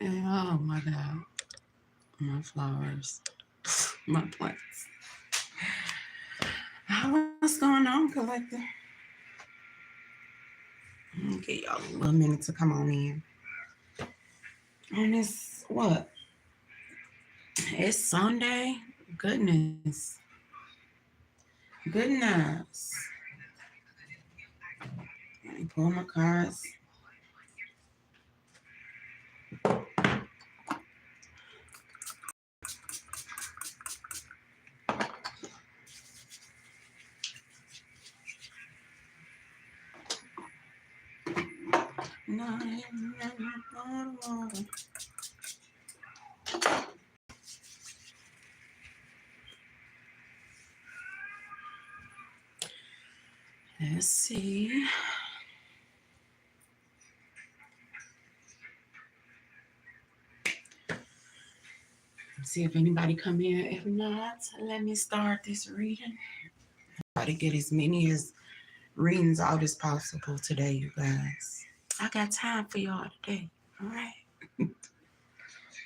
Oh my God. My flowers. My plants. What's going on, collector? Give y'all a little minute to come on in. And it's what? It's Sunday. Goodness. Goodness. Let me pull my cards. Let's see. See if anybody come in. If not, let me start this reading. Try to get as many as readings out as possible today, you guys. I got time for y'all today. All right.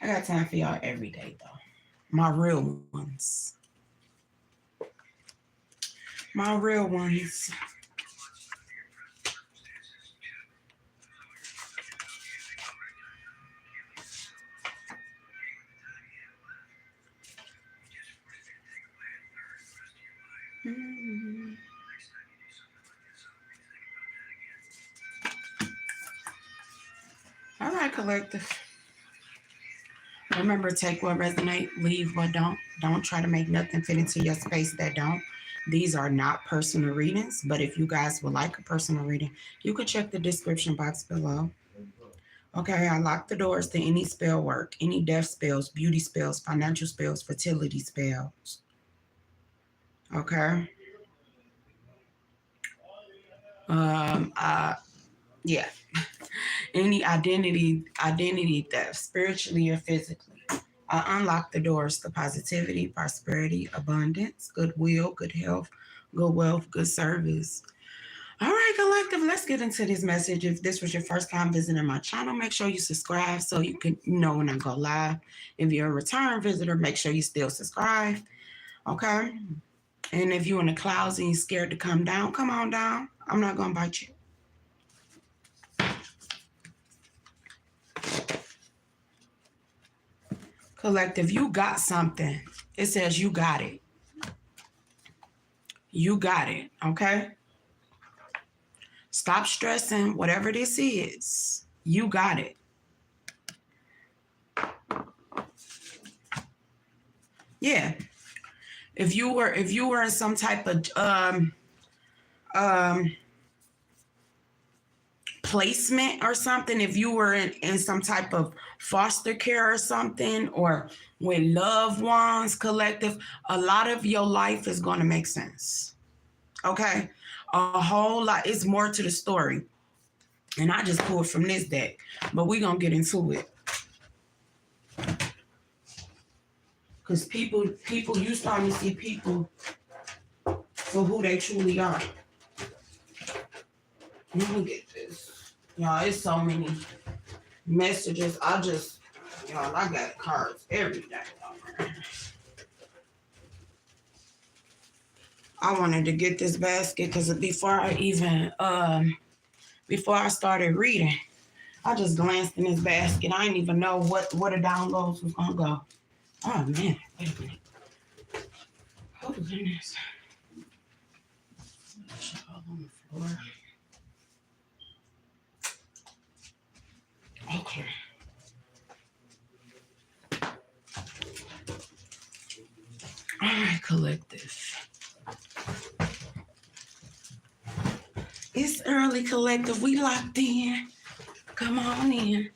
I got time for y'all every day though. My real ones. My real ones. Mm. All right, collective. Remember, take what resonate, leave what don't. Don't try to make nothing fit into your space that don't. These are not personal readings, but if you guys would like a personal reading, you could check the description box below. Okay, I lock the doors to any spell work, any death spells, beauty spells, financial spells, fertility spells. Okay. Uh, yeah. Any identity theft, spiritually or physically. I unlock the doors to positivity, prosperity, abundance, goodwill, good health, good wealth, good service. All right, collective, let's get into this message. If this was your first time visiting my channel, make sure you subscribe so you can know when I go live. If you're a return visitor, make sure you still subscribe. Okay? And if you're in the clouds and you're scared to come down, come on down. I'm not going to bite you. Collective, you got something. It says you got it. You got it. Okay? Stop stressing. Whatever this is, you got it. Yeah. If you were in some type of um placement or something, if you were in some type of foster care or something, or with loved ones, collective, a lot of your life is going to make sense. Okay? A whole lot. It's more to the story. And I just pulled from this deck, but we're going to get into it. Because people, you starting to see people for who they truly are. Let me get this. Y'all, it's so many messages. I got cards every day. I wanted to get this basket because before I started reading, I just glanced in this basket. I didn't even know what the downloads was gonna go. Oh man, wait a minute. Oh goodness. All on the floor. Okay. All right, collective. It's early, collective. We locked in. Come on in.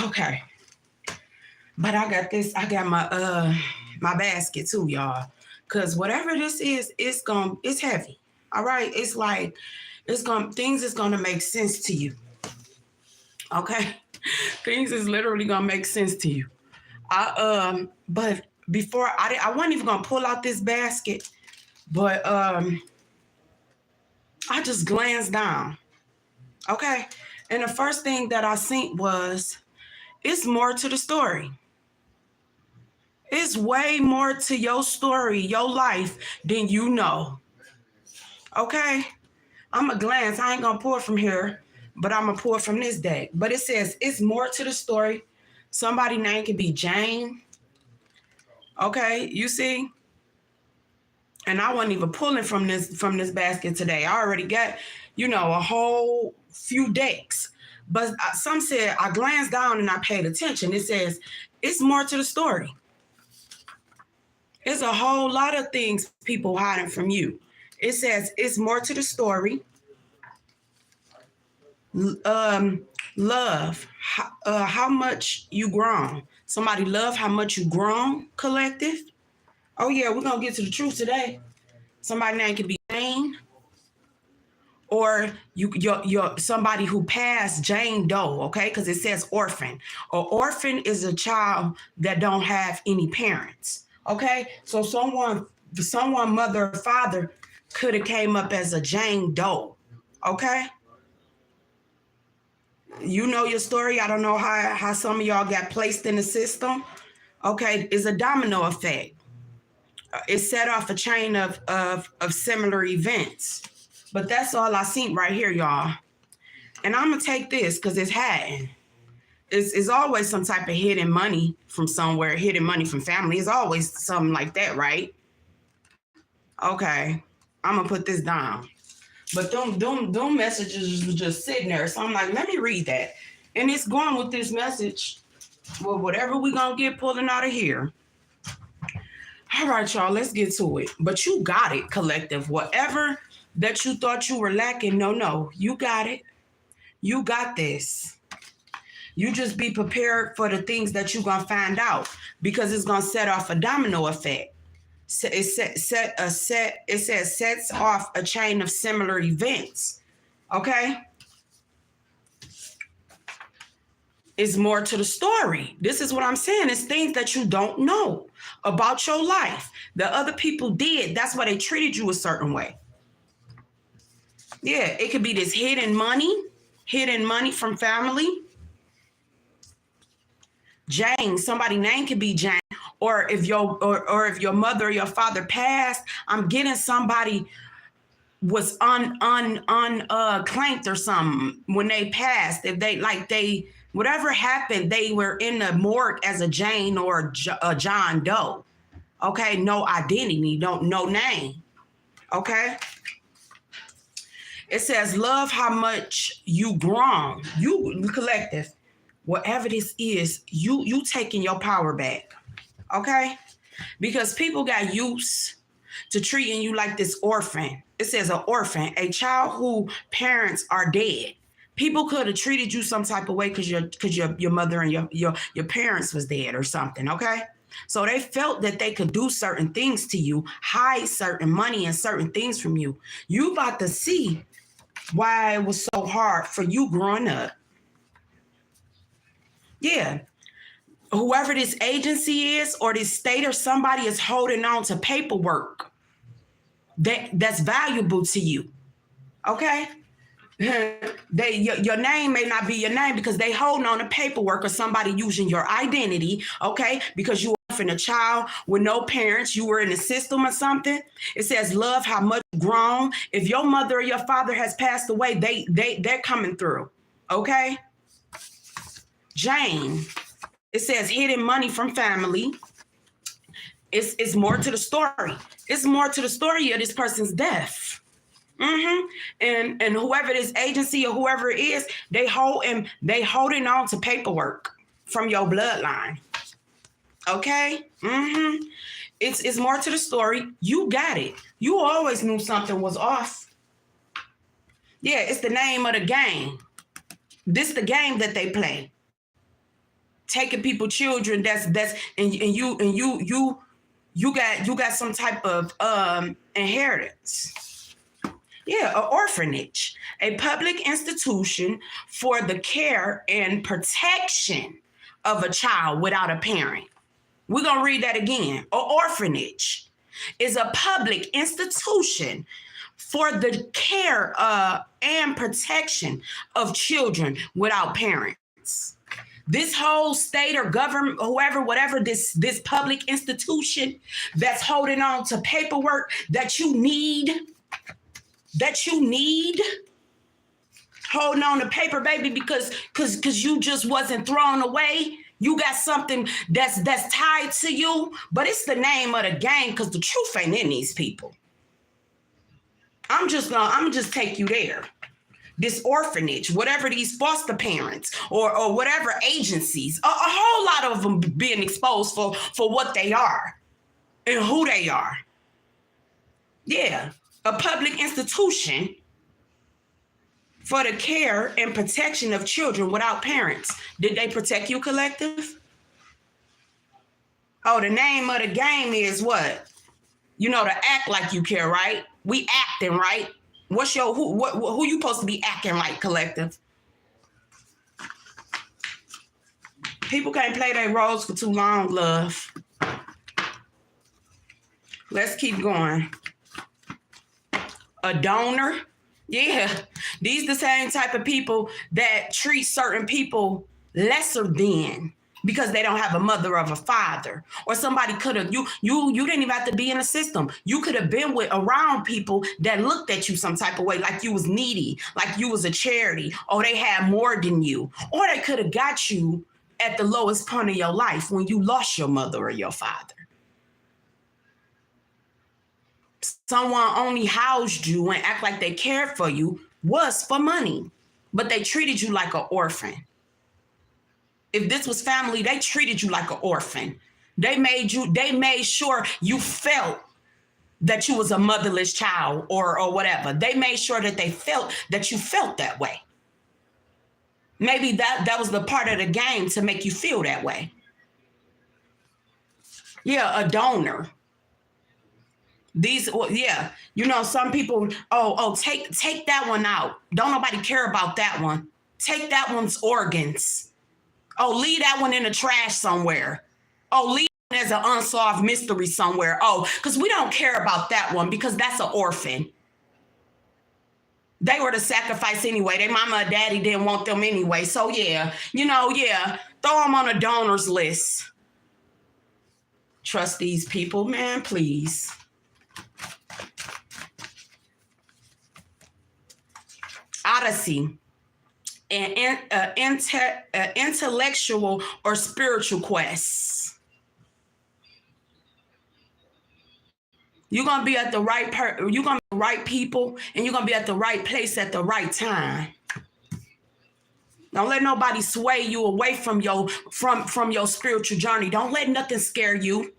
Okay. But I got this. I got my basket too, y'all. Cause whatever this is, it's heavy. All right. It's like things is gonna make sense to you. Okay. Things is literally gonna make sense to you. But before I wasn't even gonna pull out this basket, but I just glanced down. Okay. And the first thing that I seen was It's more to the story. It's way more to your story, your life, than you know. Okay? I'm a glance. I ain't gonna pour from here, but I'm gonna pour from this deck. But it says it's more to the story. Somebody name could be Jane. Okay, you see? And I wasn't even pulling from this basket today. I already got, a whole few decks. But some said I glanced down and I paid attention. It says it's more to the story. It's a whole lot of things people hiding from you. It says it's more to the story. Love, how much you grown. Somebody love how much you grown, collective. Oh yeah, we're gonna get to the truth today. Somebody name could be Jane, or your somebody who passed Jane Doe, okay? Because it says orphan. An orphan is a child that don't have any parents, okay? So someone mother or father could have came up as a Jane Doe, okay? You know your story. I don't know how some of y'all got placed in the system. Okay, it's a domino effect. It set off a chain of similar events. But that's all I seen right here, y'all. And I'm gonna take this because it's hiding. It's always some type of hidden money from somewhere, hidden money from family. It's always something like that, right? Okay, I'm gonna put this down. But them messages was just sitting there. So I'm like, let me read that. And it's going with this message. Well, whatever we gonna get pulling out of here. All right, y'all, let's get to it. But you got it, collective. Whatever that you thought you were lacking, no, you got it. You got this. You just be prepared for the things that you're gonna find out, because it's gonna set off a domino effect. It says sets off a chain of similar events. Okay? It's more to the story. This is what I'm saying. It's things that you don't know about your life that other people did. That's why they treated you a certain way. Yeah, it could be this hidden money from family. Jane, somebody's name could be Jane. Or if your mother or your father passed, I'm getting somebody was claimed or something when they passed. If they whatever happened, they were in the morgue as a Jane or a John Doe. Okay, no identity, no name. Okay. It says, love how much you grown. You collective, whatever this is, you taking your power back. Okay? Because people got used to treating you like this orphan. It says an orphan, a child whose parents are dead. People could have treated you some type of way because your mother and your parents was dead or something, okay? So they felt that they could do certain things to you, hide certain money and certain things from you. You about to see why it was so hard for you growing up. Yeah. Whoever this agency is or this state or somebody is holding on to paperwork that's valuable to you. Okay? Your name may not be your name because they holding on to paperwork or somebody using your identity, okay? Because you were a child with no parents, you were in the system or something. It says love how much grown. If your mother or your father has passed away, they're coming through. Okay? Jane. It says hidden money from family. It's more to the story. It's more to the story of this person's death. And whoever this agency or whoever it is, they holding on to paperwork from your bloodline. Okay? It's more to the story. You got it. You always knew something was off. Yeah, it's the name of the game. This the game that they play. Taking people children that's and you got some type of inheritance. Yeah, an orphanage, a public institution for the care and protection of a child without a parent. We're going to read that again. An orphanage is a public institution for the care and protection of children without parents. This whole state or government, whoever, whatever, this public institution that's holding on to paperwork that you need, holding on to paper, baby, because you just wasn't thrown away. You got something that's tied to you, but it's the name of the game because the truth ain't in these people. I'm just take you there. This orphanage, whatever these foster parents or whatever agencies, a whole lot of them being exposed for what they are and who they are. Yeah, a public institution for the care and protection of children without parents. Did they protect you, collective? Oh, the name of the game is what? You know, to act like you care, right? We acting, right? What's your who you supposed to be acting like, collective? People can't play their roles for too long, love. Let's keep going. A donor. Yeah, these the same type of people that treat certain people lesser than because they don't have a mother or a father, or somebody could have you didn't even have to be in a system. You could have been around people that looked at you some type of way, like you was needy, like you was a charity, or they had more than you, or they could have got you at the lowest point of your life when you lost your mother or your father. Someone only housed you and act like they cared for you was for money, but they treated you like an orphan. If this was family, they treated you like an orphan. They made sure you felt that you was a motherless child or whatever. They made sure that they felt that you felt that way. Maybe that was the part of the game to make you feel that way. Yeah, a donor. Some people, take that one out. Don't nobody care about that one. Take that one's organs. Oh, leave that one in the trash somewhere. Oh, leave it as an unsolved mystery somewhere. Oh, because we don't care about that one because that's an orphan. They were the sacrifice anyway. Their mama or daddy didn't want them anyway. So throw them on a donors list. Trust these people, man, please. Odyssey. And intellectual or spiritual quests. You're gonna be at the right you're gonna be the right people, and you're gonna be at the right place at the right time. Don't let nobody sway you away from your spiritual journey. Don't let nothing scare you.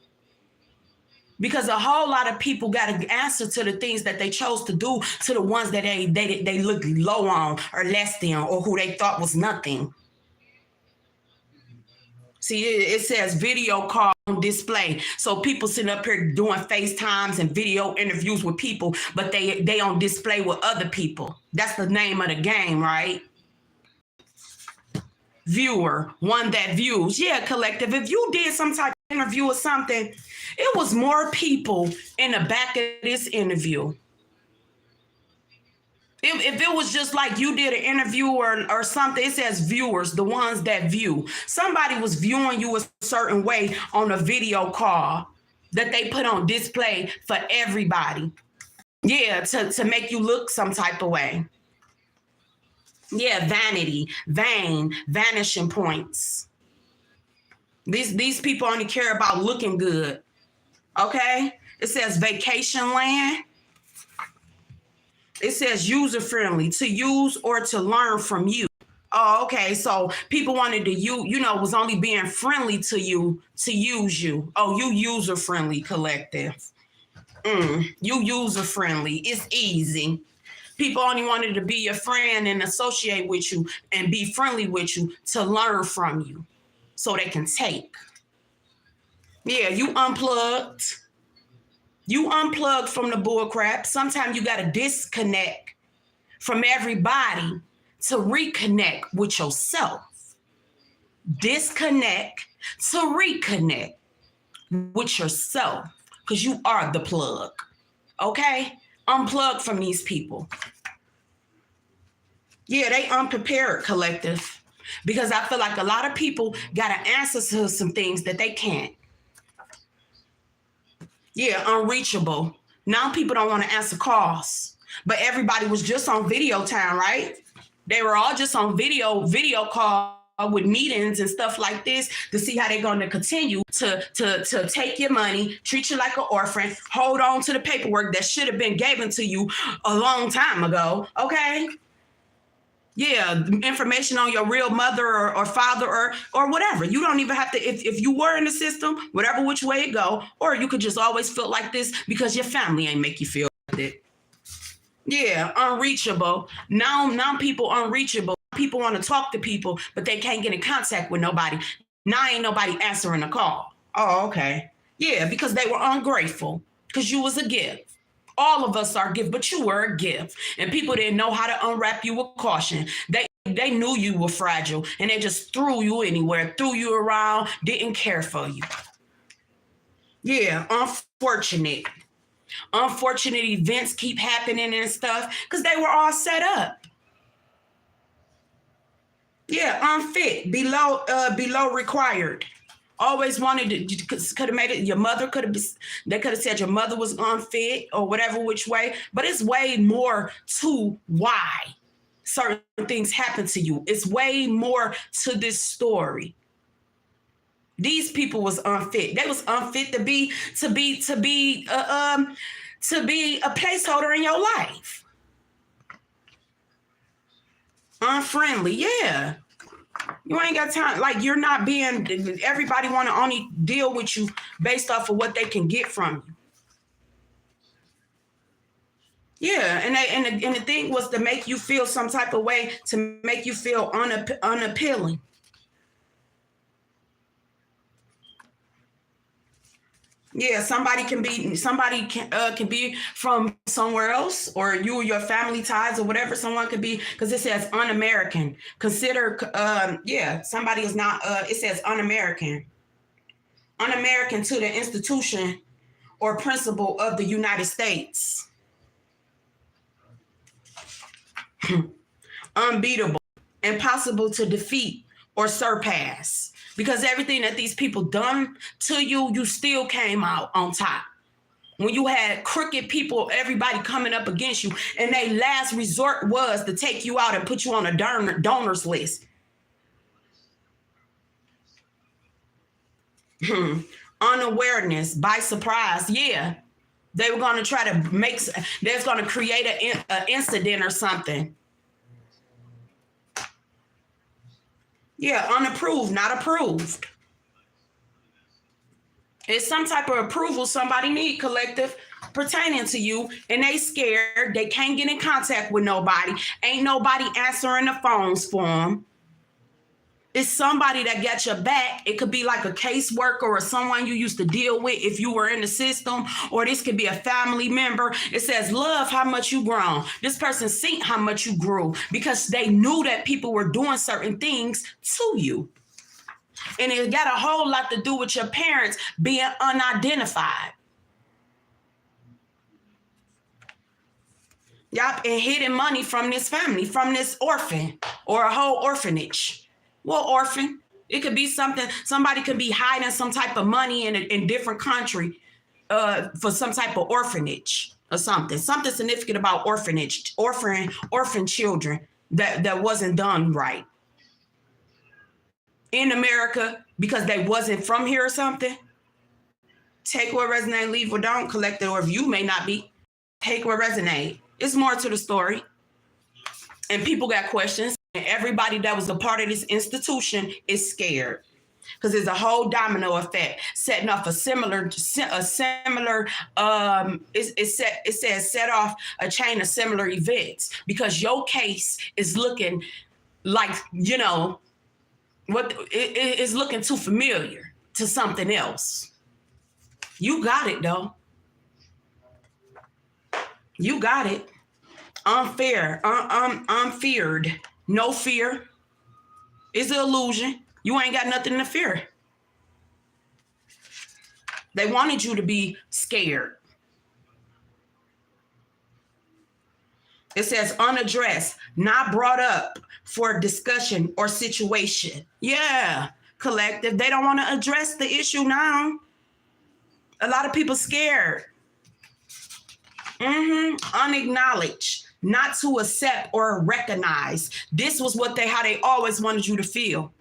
Because a whole lot of people got to answer to the things that they chose to do to the ones that they look low on or less than or who they thought was nothing. See, it says video call on display. So people sitting up here doing FaceTimes and video interviews with people, but they on display with other people. That's the name of the game, right? Viewer, one that views. Yeah, collective. If you did some type of interview or something, it was more people in the back of this interview. If it was just like you did an interview or something, it says viewers, the ones that view. Somebody was viewing you a certain way on a video call that they put on display for everybody. Yeah, to make you look some type of way. Yeah, vanity, vain, vanishing points. These people only care about looking good. Okay? It says vacation land. It says user-friendly, to use or to learn from you. Oh, okay. So people wanted to was only being friendly to you to use you. Oh, you user-friendly, collective. You user-friendly. It's easy. People only wanted to be your friend and associate with you and be friendly with you to learn from you so they can take. Yeah, you unplugged. You unplugged from the bullcrap. Sometimes you got to disconnect from everybody to reconnect with yourself. Disconnect to reconnect with yourself because you are the plug. Okay? Unplug from these people. Yeah, they unprepared, collective. because I feel like a lot of people got to answer to some things that they can't. Yeah, unreachable. Now people don't want to answer calls, but everybody was just on video time, right? They were all just on video call with meetings and stuff like this to see how they're going to continue to take your money, treat you like an orphan, hold on to the paperwork that should have been given to you a long time ago. Okay. Yeah, information on your real mother or father or whatever. You don't even have to, if you were in the system, whatever which way it go, or you could just always feel like this because your family ain't make you feel like it. Yeah, unreachable. Now people unreachable. People want to talk to people, but they can't get in contact with nobody. Now ain't nobody answering a call. Oh, okay. Yeah, because they were ungrateful because you was a gift. All of us are gift, but you were a gift. And people didn't know how to unwrap you with caution. They knew you were fragile and they just threw you anywhere, threw you around, didn't care for you. Yeah, unfortunate. Unfortunate events keep happening and stuff because they were all set up. Yeah, unfit, below required. Always wanted to, could have made it, your mother could have, they could have said your mother was unfit or whatever which way, but it's way more to why certain things happen to you. It's way more to this story. These people was unfit. They was unfit to be a placeholder in your life. Unfriendly, yeah. You ain't got time. Like, you're not being, everybody want to only deal with you based off of what they can get from you. Yeah, and the thing was to make you feel some type of way, to make you feel unappealing. Yeah, somebody can be from somewhere else, or you or your family ties or whatever. Someone could be, because it says un-American. Consider, somebody is not. It says un-American, un-American to the institution or principle of the United States. Unbeatable, impossible to defeat or surpass. Because everything that these people done to you, you still came out on top. When you had crooked people, everybody coming up against you, and their last resort was to take you out and put you on a donors list. Unawareness, by surprise, yeah. They were going to try to they're going to create an incident or something. Yeah, unapproved, not approved. It's some type of approval somebody need, collective, pertaining to you, and they scared. They can't get in contact with nobody. Ain't nobody answering the phones for them. It's somebody that got your back. It could be like a caseworker or someone you used to deal with if you were in the system, or this could be a family member. It says, love how much you grown. This person seen how much you grew because they knew that people were doing certain things to you. And it got a whole lot to do with your parents being unidentified. Yup, and hidden money from this family, from this orphan or a whole orphanage. Well, orphan, it could be something, somebody could be hiding some type of money in a different country for some type of orphanage or something significant about orphanage, orphan children that wasn't done right in America because they wasn't from here or something. Take what resonate, leave what don't, collect it, or if you may not be, take what resonate. It's more to the story. And people got questions. And everybody that was a part of this institution is scared because there's a whole domino effect setting off it says set off a chain of similar events because your case is looking like, what it is looking too familiar to something else. You got it though. You got it. Unfair, unfeared. No fear. It's an illusion. You ain't got nothing to fear. They wanted you to be scared. It says unaddressed, not brought up for discussion or situation. Yeah, collective. They don't want to address the issue now. A lot of people scared. Unacknowledged, not to accept or recognize. This was how they always wanted you to feel.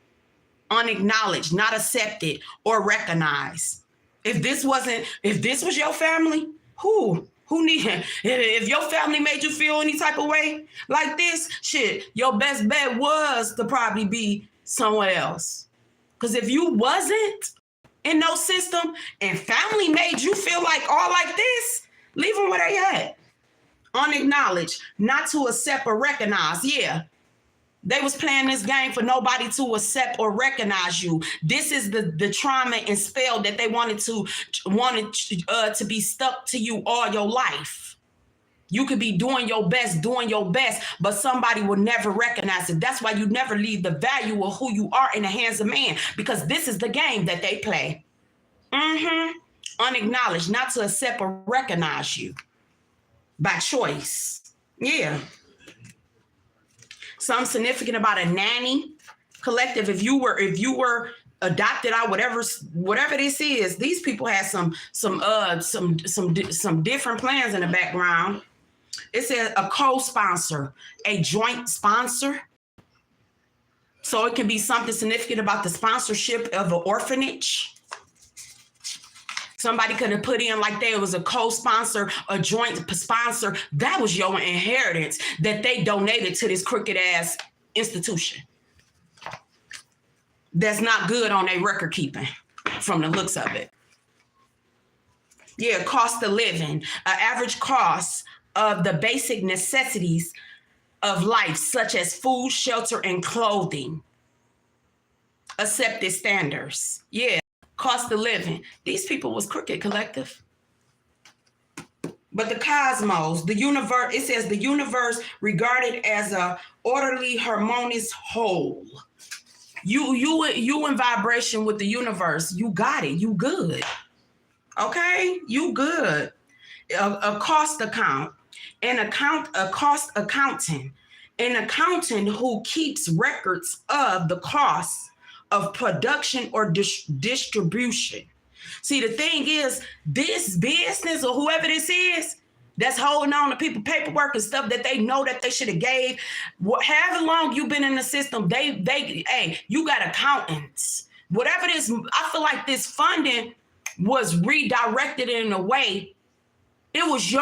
Unacknowledged, not accepted or recognized. If this was your family, who need, if your family made you feel any type of way like this, shit, your best bet was to probably be somewhere else. Because if you wasn't in no system and family made you feel like all like this, leave them where they at. Unacknowledged, not to accept or recognize. Yeah. They was playing this game for nobody to accept or recognize you. This is the trauma and spell that they wanted to be stuck to you all your life. You could be doing your best, but somebody will never recognize it. That's why you never leave the value of who you are in the hands of man, because this is the game that they play. Unacknowledged, not to accept or recognize you by choice. Yeah. Something significant about a nanny collective. If you were adopted out, whatever this is, these people had some different plans in the background. It says a co-sponsor, a joint sponsor. So it can be something significant about the sponsorship of an orphanage. Somebody could have put in like there was a co-sponsor, a joint sponsor. That was your inheritance that they donated to this crooked ass institution. That's not good on their record keeping from the looks of it. Yeah, cost of living, average cost of the basic necessities of life, such as food, shelter, and clothing. Accepted standards. Yeah. Cost of living. These people was crooked, collective. But the cosmos, the universe, it says the universe regarded as a orderly, harmonious whole. You in vibration with the universe. You got it. You good. Okay? You good. A cost account. A cost accountant. An accountant who keeps records of the costs of production or distribution. See, the thing is, this business or whoever this is that's holding on to people paperwork and stuff that they know that they should have gave, however long you've been in the system, hey, you got accountants. Whatever this, I feel like this funding was redirected in a way. It was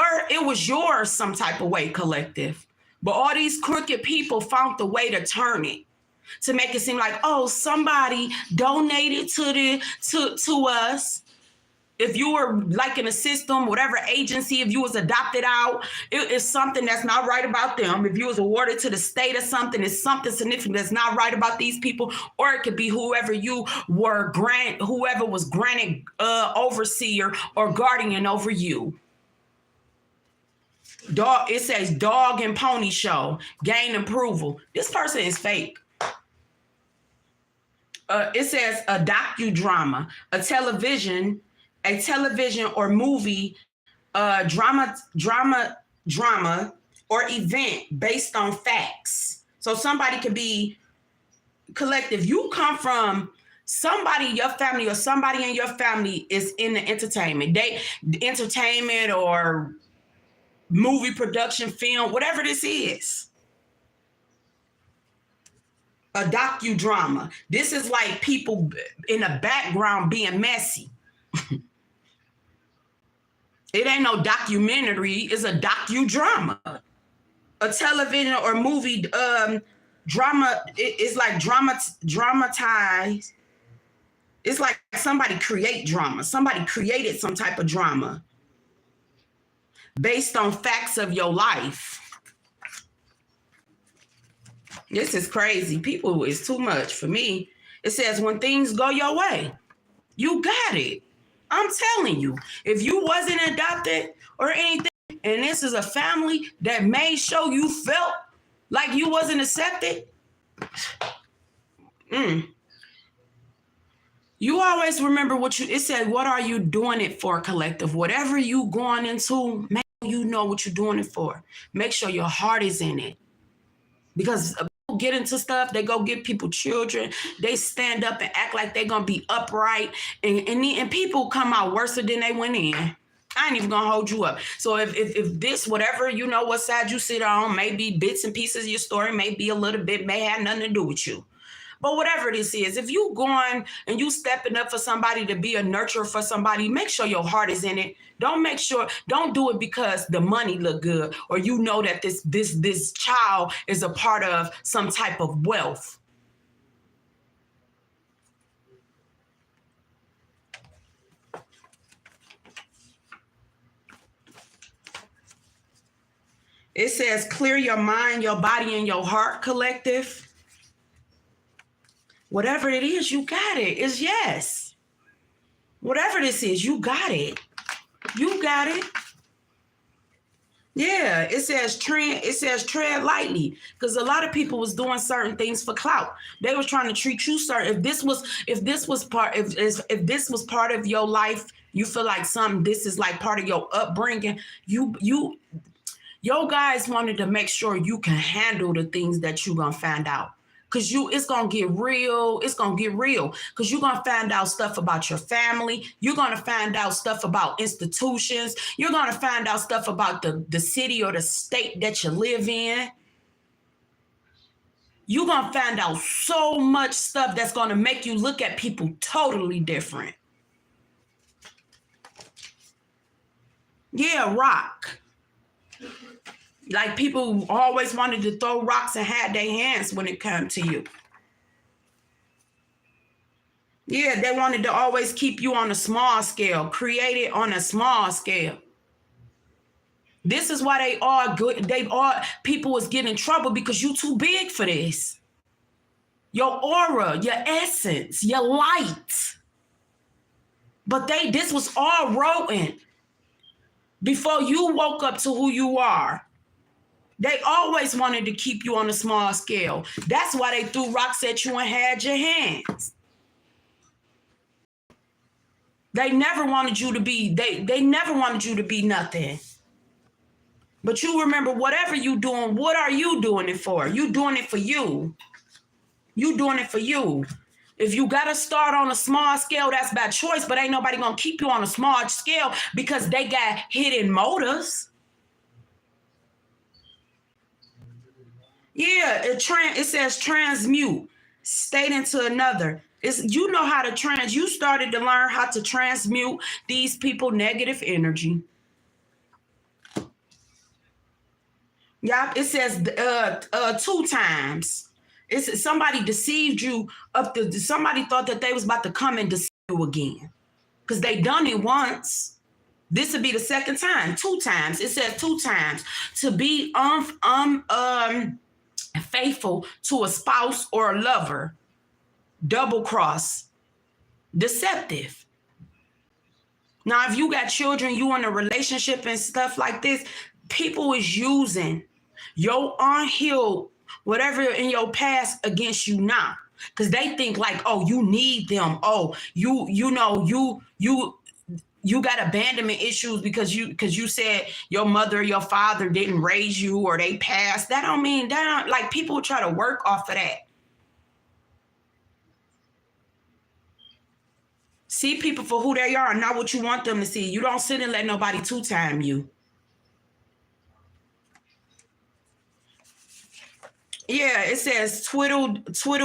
yours some type of way, collective. But all these crooked people found the way to turn it, to make it seem like, oh, somebody donated to us. If you were like in a system, whatever agency, if you was adopted out, it's something that's not right about them. If you was awarded to the state or something, it's something significant that's not right about these people. Or it could be whoever was granted overseer or guardian over you. Dog, it says dog and pony show, gain approval. This person is fake. It says a docudrama, a television or movie, drama or event based on facts. So somebody could be collective. You come from somebody, your family, or somebody in your family is in the entertainment. Entertainment or movie production, film, whatever this is. A docudrama. This is like people in the background being messy. It ain't no documentary. It's a docudrama. A television or movie drama. It's like dramatized. It's like somebody create drama. Somebody created some type of drama based on facts of your life. This is crazy. People is too much for me. It says when things go your way, you got it. I'm telling you, if you wasn't adopted or anything, and this is a family that made sure you felt like you wasn't accepted, you always remember it said, what are you doing it for, collective? Whatever you going into, make you know what you're doing it for. Make sure your heart is in it. Because people get into stuff, they go get people children, they stand up and act like they're going to be upright, and people come out worse than they went in. I ain't even gonna hold you up. So if this, whatever, you know, what side you sit on, maybe bits and pieces of your story, may be a little bit, may have nothing to do with you. But whatever this is, if you going and you stepping up for somebody to be a nurturer for somebody, make sure your heart is in it. Don't do it because the money look good, or you know that this child is a part of some type of wealth. It says clear your mind, your body, and your heart, collective. Whatever it is, you got it. It's yes. Whatever this is, you got it. You got it. Yeah, it says tread lightly, because a lot of people was doing certain things for clout. They was trying to treat you certain. If this was part of your life, you feel like this is like part of your upbringing. Your guys wanted to make sure you can handle the things that you're gonna find out. Cause it's gonna get real. It's gonna get real. Cause you're gonna find out stuff about your family. You're gonna find out stuff about institutions. You're gonna find out stuff about the city or the state that you live in. You're gonna find out so much stuff that's gonna make you look at people totally different. Yeah, rock. Like people always wanted to throw rocks and had their hands when it came to you. Yeah, they wanted to always keep you on a small scale, create it on a small scale. This is why people was getting in trouble, because you too big for this. Your aura, your essence, your light. But this was all written before you woke up to who you are. They always wanted to keep you on a small scale. That's why they threw rocks at you and had your hands. They never wanted you to be, they never wanted you to be nothing. But you remember, whatever you doing, what are you doing it for? You doing it for you. You doing it for you. If you got to start on a small scale, that's by choice, but ain't nobody going to keep you on a small scale because they got hidden motives. Yeah, it says transmute, state into another. You know how to you started to learn how to transmute these people negative energy. Yep, it says 2 times. It's somebody deceived you somebody thought that they was about to come and deceive you again. Because they done it once. This would be the second time, 2 times. It says 2 times. To be faithful to a spouse or a lover, double cross, deceptive. Now, if you got children, you in a relationship and stuff like this, people is using your unhealed whatever in your past against you now, because they think like, oh, you need them. Oh, you got abandonment issues because you said your mother or your father didn't raise you, or they passed. That don't mean that. Like, people try to work off of that. See people for who they are, not what you want them to see. You don't sit and let nobody 2-time you. Yeah, it says twiddle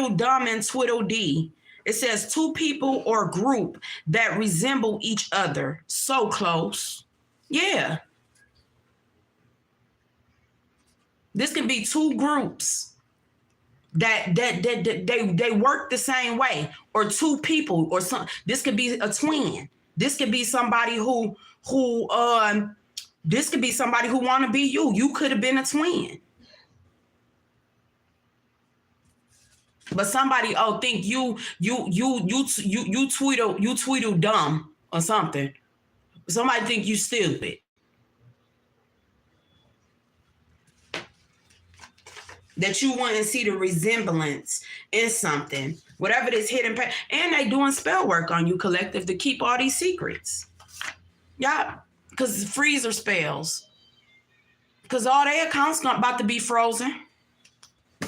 dumb and twiddle dee. It says 2 people or group that resemble each other. So close. Yeah. This can be 2 groups that they work the same way, or 2 people, or some. This could be a twin. This could be somebody who this could be somebody who want to be you. You could have been a twin. But somebody think you tweedle dumb or something. Somebody think you stupid. That you wouldn't see the resemblance in something, whatever this hidden and they doing spell work on you, collective, to keep all these secrets. Yeah, because freezer spells. Because all their accounts about to be frozen. A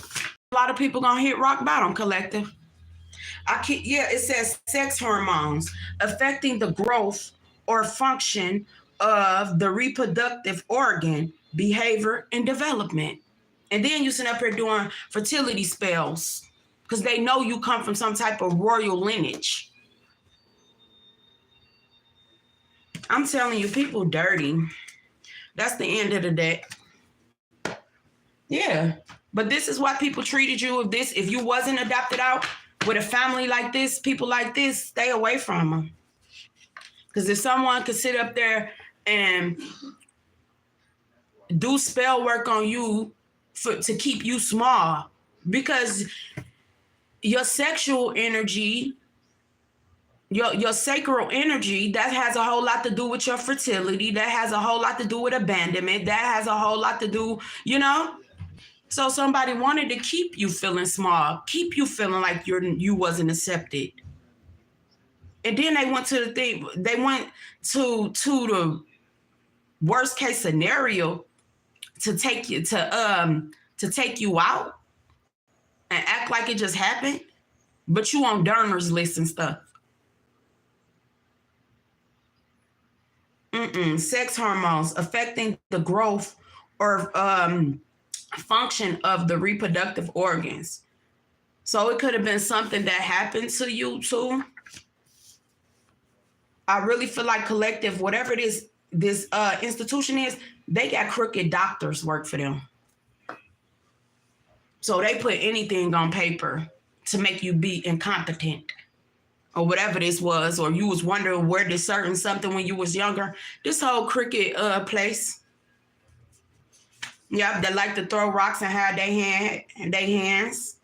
lot of people gonna hit rock bottom, collective. It says sex hormones affecting the growth or function of the reproductive organ, behavior, and development. And then you sit up here doing fertility spells because they know you come from some type of royal lineage. I'm telling you, people dirty. That's the end of the day. Yeah. But this is why people treated you. If you wasn't adopted out with a family like this, people like this, stay away from them. Because if someone could sit up there and do spell work on you to keep you small, because your sexual energy, your sacral energy, that has a whole lot to do with your fertility. That has a whole lot to do with abandonment. That has a whole lot to do, So somebody wanted to keep you feeling small, keep you feeling like you wasn't accepted. And then they went to the worst case scenario to take you out and act like it just happened, but you on donors list and stuff. Sex hormones affecting the growth or function of the reproductive organs. So it could have been something that happened to you too. I really feel like collective, whatever this institution is, they got crooked doctors work for them. So they put anything on paper to make you be incompetent or whatever this was, or you was wondering where this certain something when you was younger. This whole crooked place. Yeah, they like to throw rocks and hide their hands.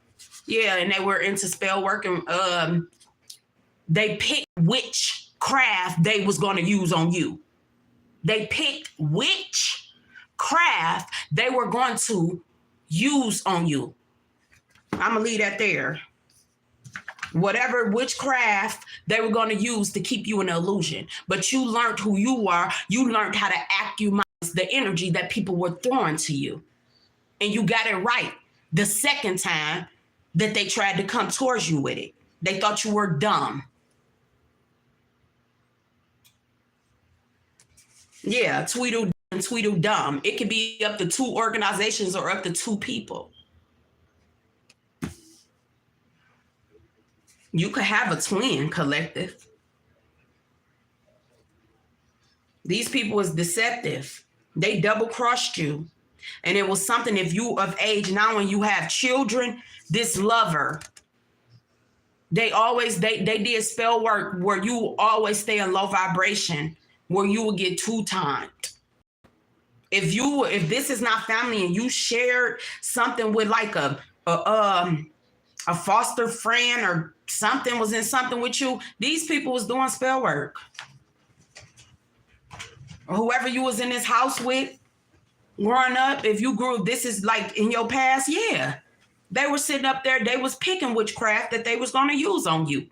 Yeah, and they were into spell work, and they picked which craft they was going to use on you. They picked which craft they were going to use on you. I'm going to leave that there. Whatever witchcraft they were going to use to keep you in an illusion. But you learned who you are. You learned how to accumulate the energy that people were throwing to you. And you got it right the second time that they tried to come towards you with it. They thought you were dumb. Yeah, Tweedle and Tweedledum. It could be up to 2 organizations or up to 2 people. You could have a twin, collective. These people was deceptive. They double-crossed you. And it was something, if you of age now when you have children, this lover, they did spell work where you always stay in low vibration, where you will get 2-timed. If this is not family and you shared something with like a foster friend or something was in something with you, these people was doing spell work. Or whoever you was in this house with growing up, if you grew, this is like in your past, yeah. They were sitting up there, they was picking witchcraft that they was going to use on you.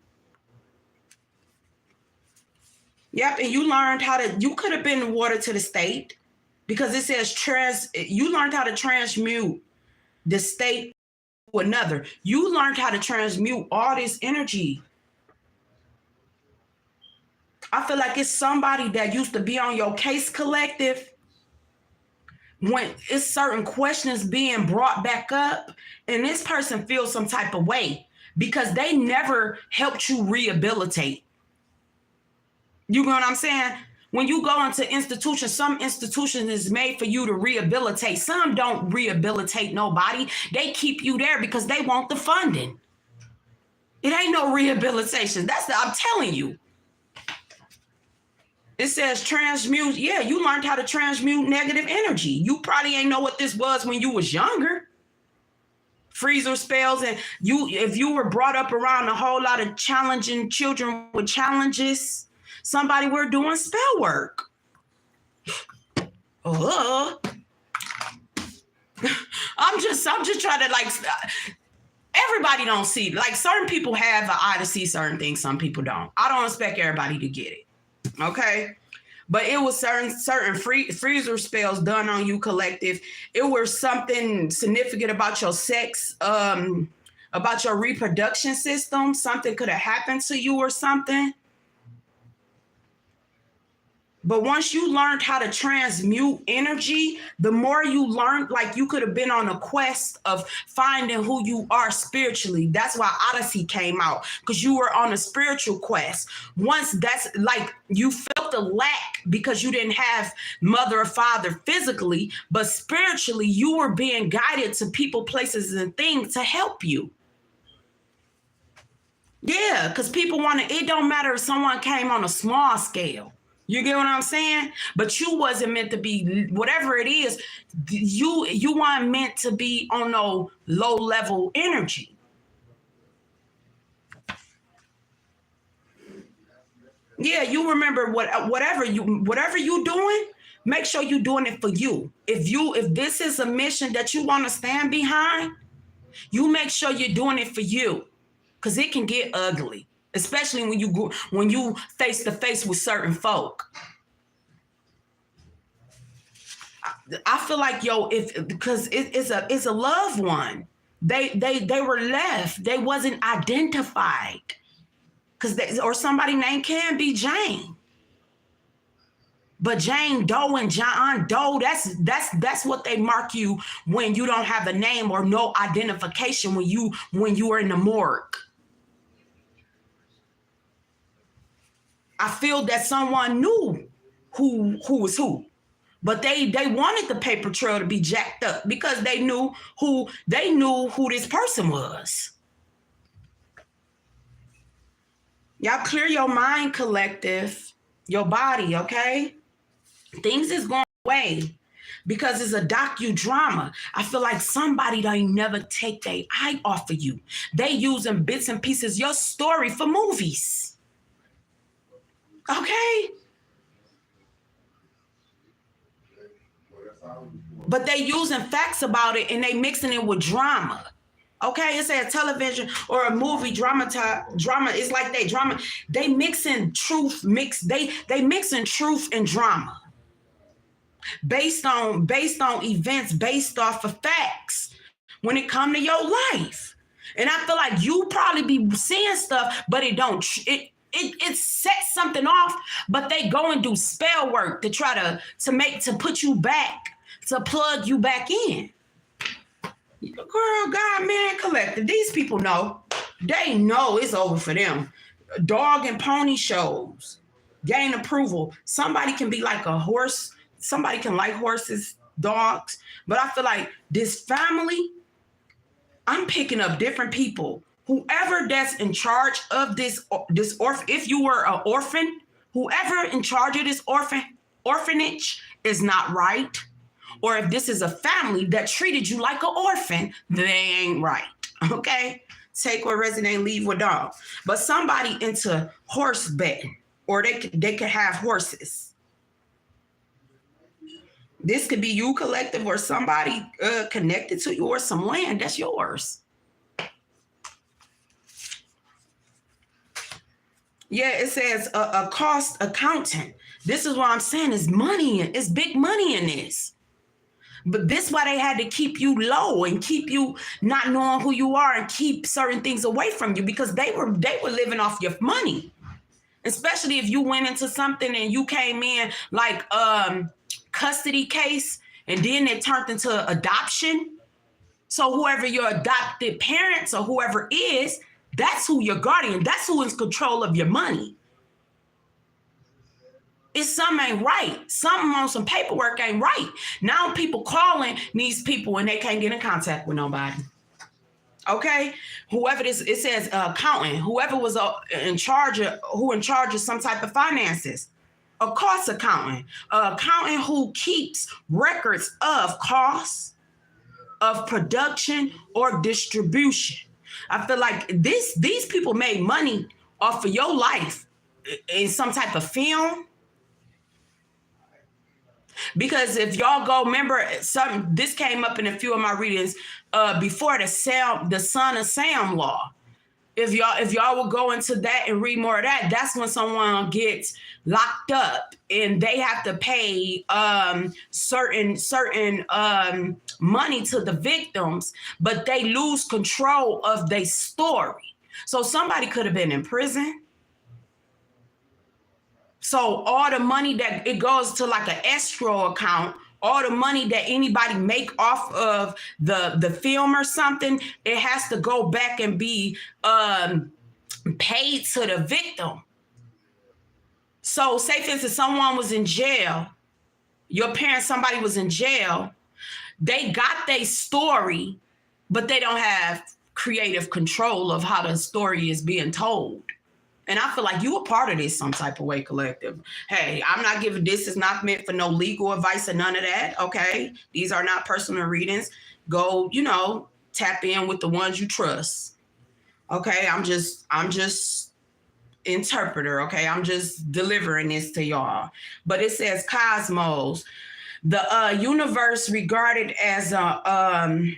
Yep, and you learned you could have been water to the state because it says you learned how to transmute the state to another. You learned how to transmute all this energy. I feel like it's somebody that used to be on your case, collective, when it's certain questions being brought back up and this person feels some type of way because they never helped you rehabilitate. You know what I'm saying? When you go into institutions, some institutions is made for you to rehabilitate. Some don't rehabilitate nobody. They keep you there because they want the funding. It ain't no rehabilitation. I'm telling you. It says transmute. Yeah, you learned how to transmute negative energy. You probably ain't know what this was when you was younger. Freezer spells, and if you were brought up around a whole lot of challenging children with challenges, somebody were doing spell work. I'm just trying to everybody don't see, certain people have an eye to see certain things, some people don't. I don't expect everybody to get it. Okay. But it was certain freezer spells done on you, collective. It was something significant about your sex, about your reproduction system. Something could have happened to you or something. But once you learned how to transmute energy, the more you learned, like you could have been on a quest of finding who you are spiritually. That's why Odyssey came out, because you were on a spiritual quest. Once that's like you felt a lack because you didn't have mother or father physically, but spiritually, you were being guided to people, places, and things to help you. Yeah, because people want to, it don't matter if someone came on a small scale. You get what I'm saying? But you wasn't meant to be, whatever it is, you weren't meant to be on no low level energy. Yeah, you remember whatever you doing, make sure you doing it for you. If this is a mission that you want to stand behind, you make sure you're doing it for you, because it can get ugly. Especially when you face to face with certain folk. I feel like because it's a loved one. They were left. They wasn't identified. Or somebody named can be Jane. But Jane Doe and John Doe, that's what they mark you when you don't have a name or no identification when you are in the morgue. I feel that someone knew who was who, but they wanted the paper trail to be jacked up because they knew who this person was. Y'all clear your mind, collective, your body, okay? Things is going away because it's a docudrama. I feel like somebody don't never take their eye off of you. They using bits and pieces your story for movies. Okay. But they using facts about it and they mixing it with drama. Okay, it's a television or a movie drama. It's like they mixing truth, they mixing truth and drama. Based on events, based off of facts when it come to your life. And I feel like you probably be seeing stuff, but it sets something off, but they go and do spell work to try to put you back, to plug you back in. Girl, God, man, collective. These people know. They know it's over for them. Dog and pony shows gain approval. Somebody can be like a horse. Somebody can like horses, dogs. But I feel like this family, I'm picking up different people. Whoever that's in charge of this orphan, if you were an orphan, whoever in charge of this orphanage is not right. Or if this is a family that treated you like an orphan, they ain't right. Okay? Take what resident, leave what dog. But somebody into horse betting, or they could have horses. This could be you, collective, or somebody connected to you, or some land that's yours. Yeah, it says a cost accountant. This is what I'm saying. Is money. It's big money in this. But this is why they had to keep you low and keep you not knowing who you are and keep certain things away from you, because they were living off your money. Especially if you went into something and you came in like custody case and then it turned into adoption. So whoever your adopted parents or whoever is, that's who your guardian, that's who is in control of your money. It's something ain't right. Something on some paperwork ain't right. Now people calling these people and they can't get in contact with nobody. Okay? Whoever this, it says accountant, whoever was in charge of some type of finances. A cost accountant, an accountant who keeps records of costs, of production or distribution. I feel like these people made money off of your life in some type of film. Because if y'all go, remember, this came up in a few of my readings before the Son of Sam law. if y'all will go into that and read more of that, that's when someone gets locked up and they have to pay certain money to the victims, but they lose control of their story. So somebody could have been in prison. So all the money that it goes to like an escrow account, all the money that anybody make off of the film or something, it has to go back and be paid to the victim. So say for instance, someone was in jail, your parents, somebody was in jail, they got their story, but they don't have creative control of how the story is being told. And I feel like you a part of this some type of way, collective. Hey, I'm not giving, this is not meant for no legal advice or none of that, okay? These are not personal readings. Go, tap in with the ones you trust. Okay, I'm just interpreter, okay? I'm just delivering this to y'all. But it says cosmos, the universe regarded as a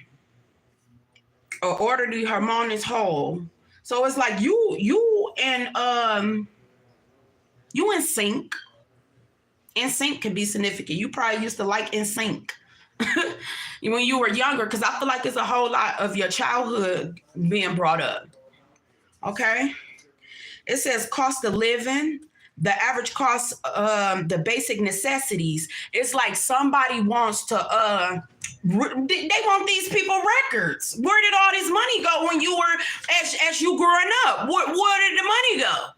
orderly, harmonious whole. So it's like you in sync. In sync can be significant. You probably used to like in sync when you were younger, because I feel like it's a whole lot of your childhood being brought up. Okay. It says cost of living, the average cost, the basic necessities. It's like somebody wants to they want these people records. Where did all this money go when you were as you growing up? Where did the money go?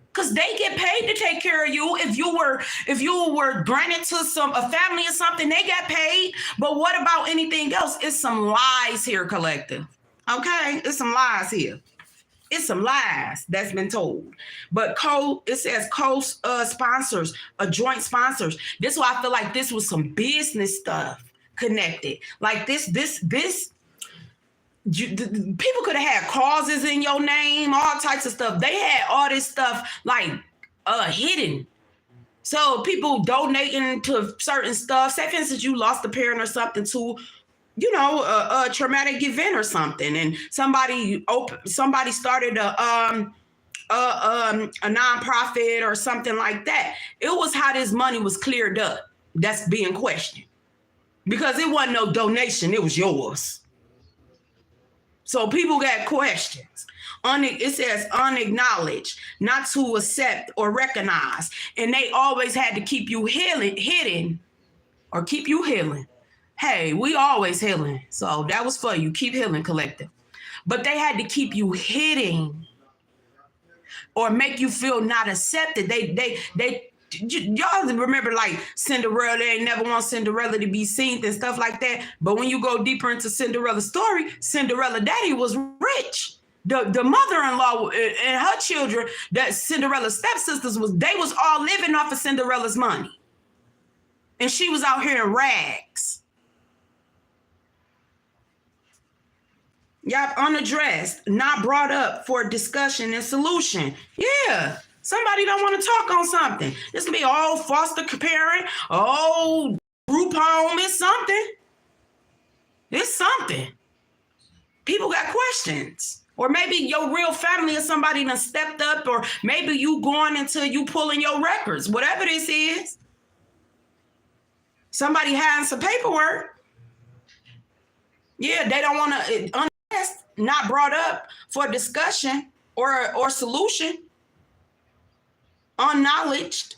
Because they get paid to take care of you. If you were granted to a family or something, they got paid. But what about anything else? It's some lies here, collective. Okay, it's some lies here. It's some lies that's been told. But it says co-sponsors, joint sponsors. This is why I feel like this was some business stuff connected. Like this people could have had causes in your name, all types of stuff. They had all this stuff like hidden. So people donating to certain stuff. Say for instance, you lost a parent or something to, a traumatic event or something, and somebody started a nonprofit or something like that. It was how this money was cleared up that's being questioned, because it wasn't no donation, it was yours. So people got questions. It says unacknowledged, not to accept or recognize, and they always had to keep you hidden or keep you healing. Hey, we always healing. So that was for you. Keep healing, collective. But they had to keep you hidden or make you feel not accepted. Y'all remember like Cinderella, they never want Cinderella to be seen and stuff like that. But when you go deeper into Cinderella's story, Cinderella daddy was rich. The mother-in-law and her children, that Cinderella's stepsisters, they was all living off of Cinderella's money. And she was out here in rags. Y'all unaddressed, not brought up for discussion and solution. Yeah, somebody don't want to talk on something. This can be all foster parent, group home. It's something. It's something. People got questions. Or maybe your real family or somebody done stepped up, or maybe you going until you pulling your records. Whatever this is. Somebody hiding some paperwork. Yeah, they don't want to. Not brought up for discussion or solution. Unknowledged.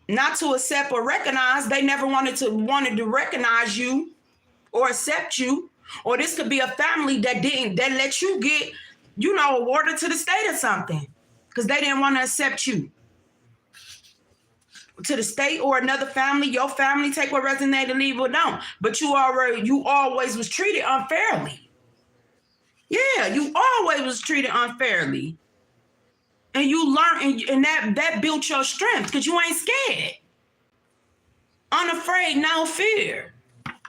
Not to accept or recognize. They never wanted to recognize you or accept you. Or this could be a family that let you get, awarded to the state or something, because they didn't want to accept you. To the state or another family, your family, take what resonated, leave what don't. But you always was treated unfairly. Yeah, you always was treated unfairly. And you learned, and that built your strength, because you ain't scared. Unafraid, no fear.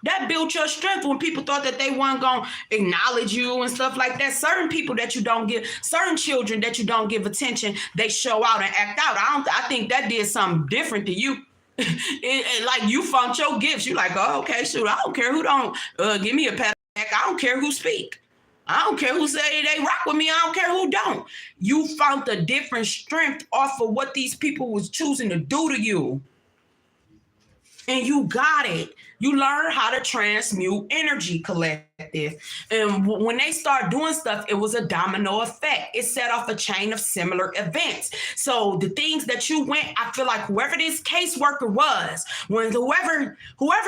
That built your strength when people thought that they weren't going to acknowledge you and stuff like that. Certain people that you don't give, certain children that you don't give attention, they show out and act out. I think that did something different to you. Like you found your gifts. You like, oh, okay, shoot, I don't care who don't give me a pat back. I don't care who speak. I don't care who say they rock with me. I don't care who don't. You found a different strength off of what these people was choosing to do to you. And you got it. You learn how to transmute energy, collective. And when they start doing stuff, it was a domino effect. It set off a chain of similar events. So the things that you went, I feel like whoever this caseworker was, when whoever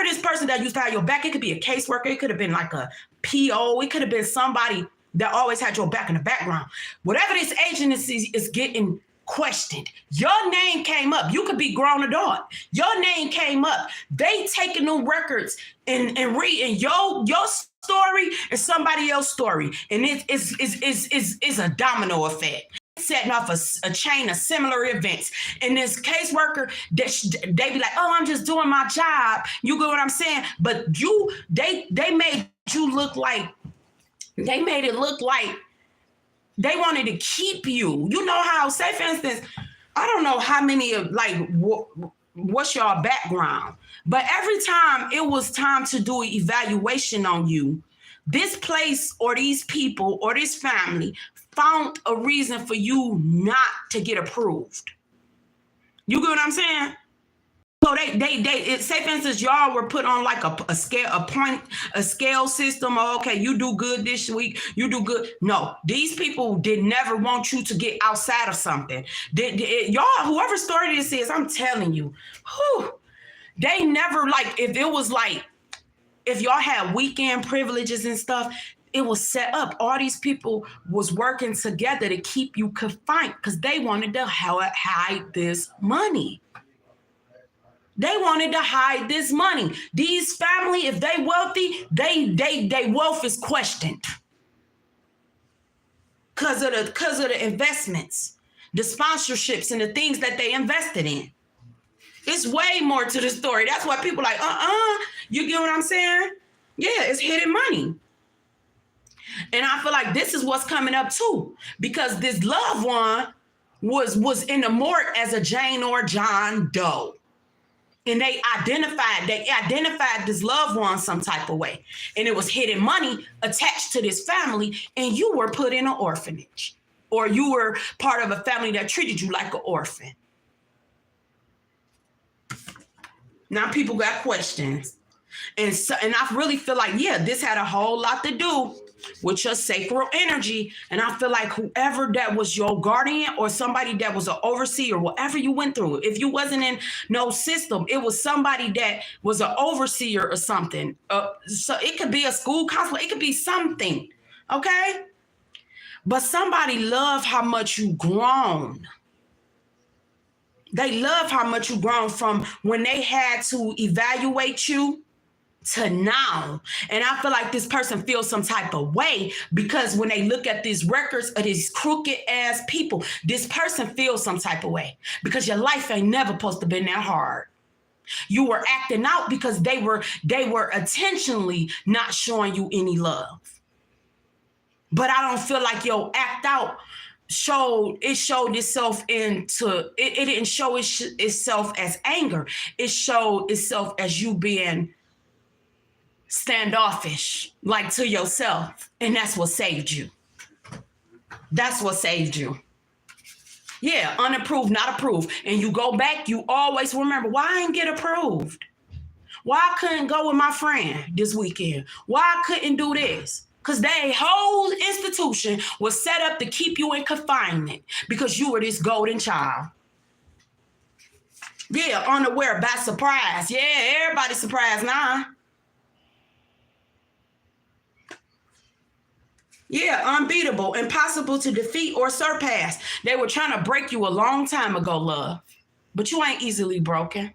this person that used to have your back, it could be a caseworker, it could have been like a PO, it could have been somebody that always had your back in the background. Whatever this agency is getting questioned, your name came up. You could be grown adult. Your name came up. They taking them records and reading your story and somebody else's story, and it is a domino effect, setting off a chain of similar events. And this caseworker, they be like, "Oh, I'm just doing my job." You get what I'm saying? But they made you look like, they made it look like they wanted to keep you. You know how, say for instance, I don't know how many of like what's your background, but every time it was time to do an evaluation on you, this place or these people or this family found a reason for you not to get approved. You get what I'm saying? So they say for instance, y'all were put on like a scale system. Oh, okay, you do good this week, you do good. No, these people did never want you to get outside of something. Y'all, whoever started this is, I'm telling you, they never, like, if it was like, if y'all had weekend privileges and stuff, it was set up. All these people was working together to keep you confined because they wanted to hide this money. They wanted to hide this money. These family, if they wealthy, they wealth is questioned because of the investments, the sponsorships, and the things that they invested in. It's way more to the story. That's why people like, you get what I'm saying? Yeah, it's hidden money. And I feel like this is what's coming up too, because this loved one was in the morgue as a Jane or John Doe. And they identified this loved one some type of way. And it was hidden money attached to this family, and you were put in an orphanage, or you were part of a family that treated you like an orphan. Now people got questions. And I really feel like, yeah, this had a whole lot to do with your sacral energy. And I feel like whoever that was your guardian or somebody that was an overseer, whatever you went through, if you wasn't in no system, it was somebody that was an overseer or something. So it could be a school counselor, it could be something, okay? But somebody loved how much you grown. They love how much you grown from when they had to evaluate you to now. And I feel like this person feels some type of way because when they look at these records of these crooked ass people, this person feels some type of way because your life ain't never supposed to been that hard. You were acting out because they were intentionally not showing you any love. But I don't feel like your act out showed itself into it. It didn't show itself as anger. It showed itself as you being standoffish, like to yourself. And that's what saved you. That's what saved you. Yeah, unapproved, not approved. And you go back, you always remember, why I didn't get approved? Why I couldn't go with my friend this weekend? Why I couldn't do this? Because their whole institution was set up to keep you in confinement because you were this golden child. Yeah, unaware, by surprise. Yeah, everybody's surprised now. Yeah, unbeatable, impossible to defeat or surpass. They were trying to break you a long time ago, love. But you ain't easily broken.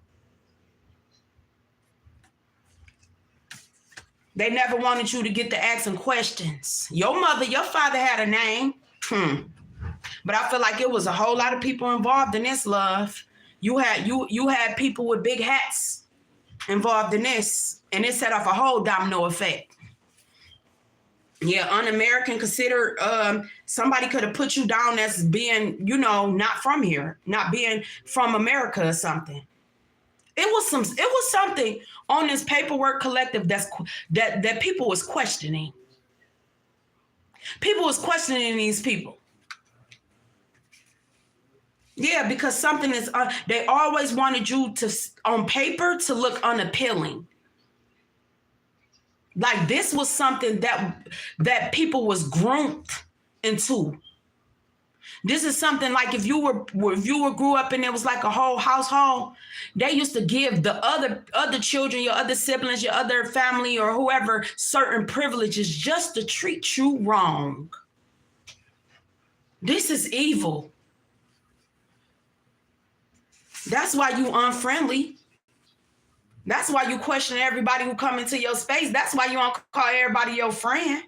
They never wanted you to get to asking questions. Your mother, your father had a name. But I feel like it was a whole lot of people involved in this, love. You had people with big hats involved in this, and it set off a whole domino effect. Yeah, un-American, considered somebody could have put you down as being, not from here, not being from America or something. It was something on this paperwork collective that people was questioning. People was questioning these people. Yeah, because something is, they always wanted you to, on paper, to look unappealing. Like this was something that people was groomed into. This is something like if you were grew up and it was like a whole household, they used to give the other children, your other siblings, your other family or whoever certain privileges just to treat you wrong. This is evil. That's why you unfriendly. That's why you question everybody who come into your space. That's why you don't call everybody your friend.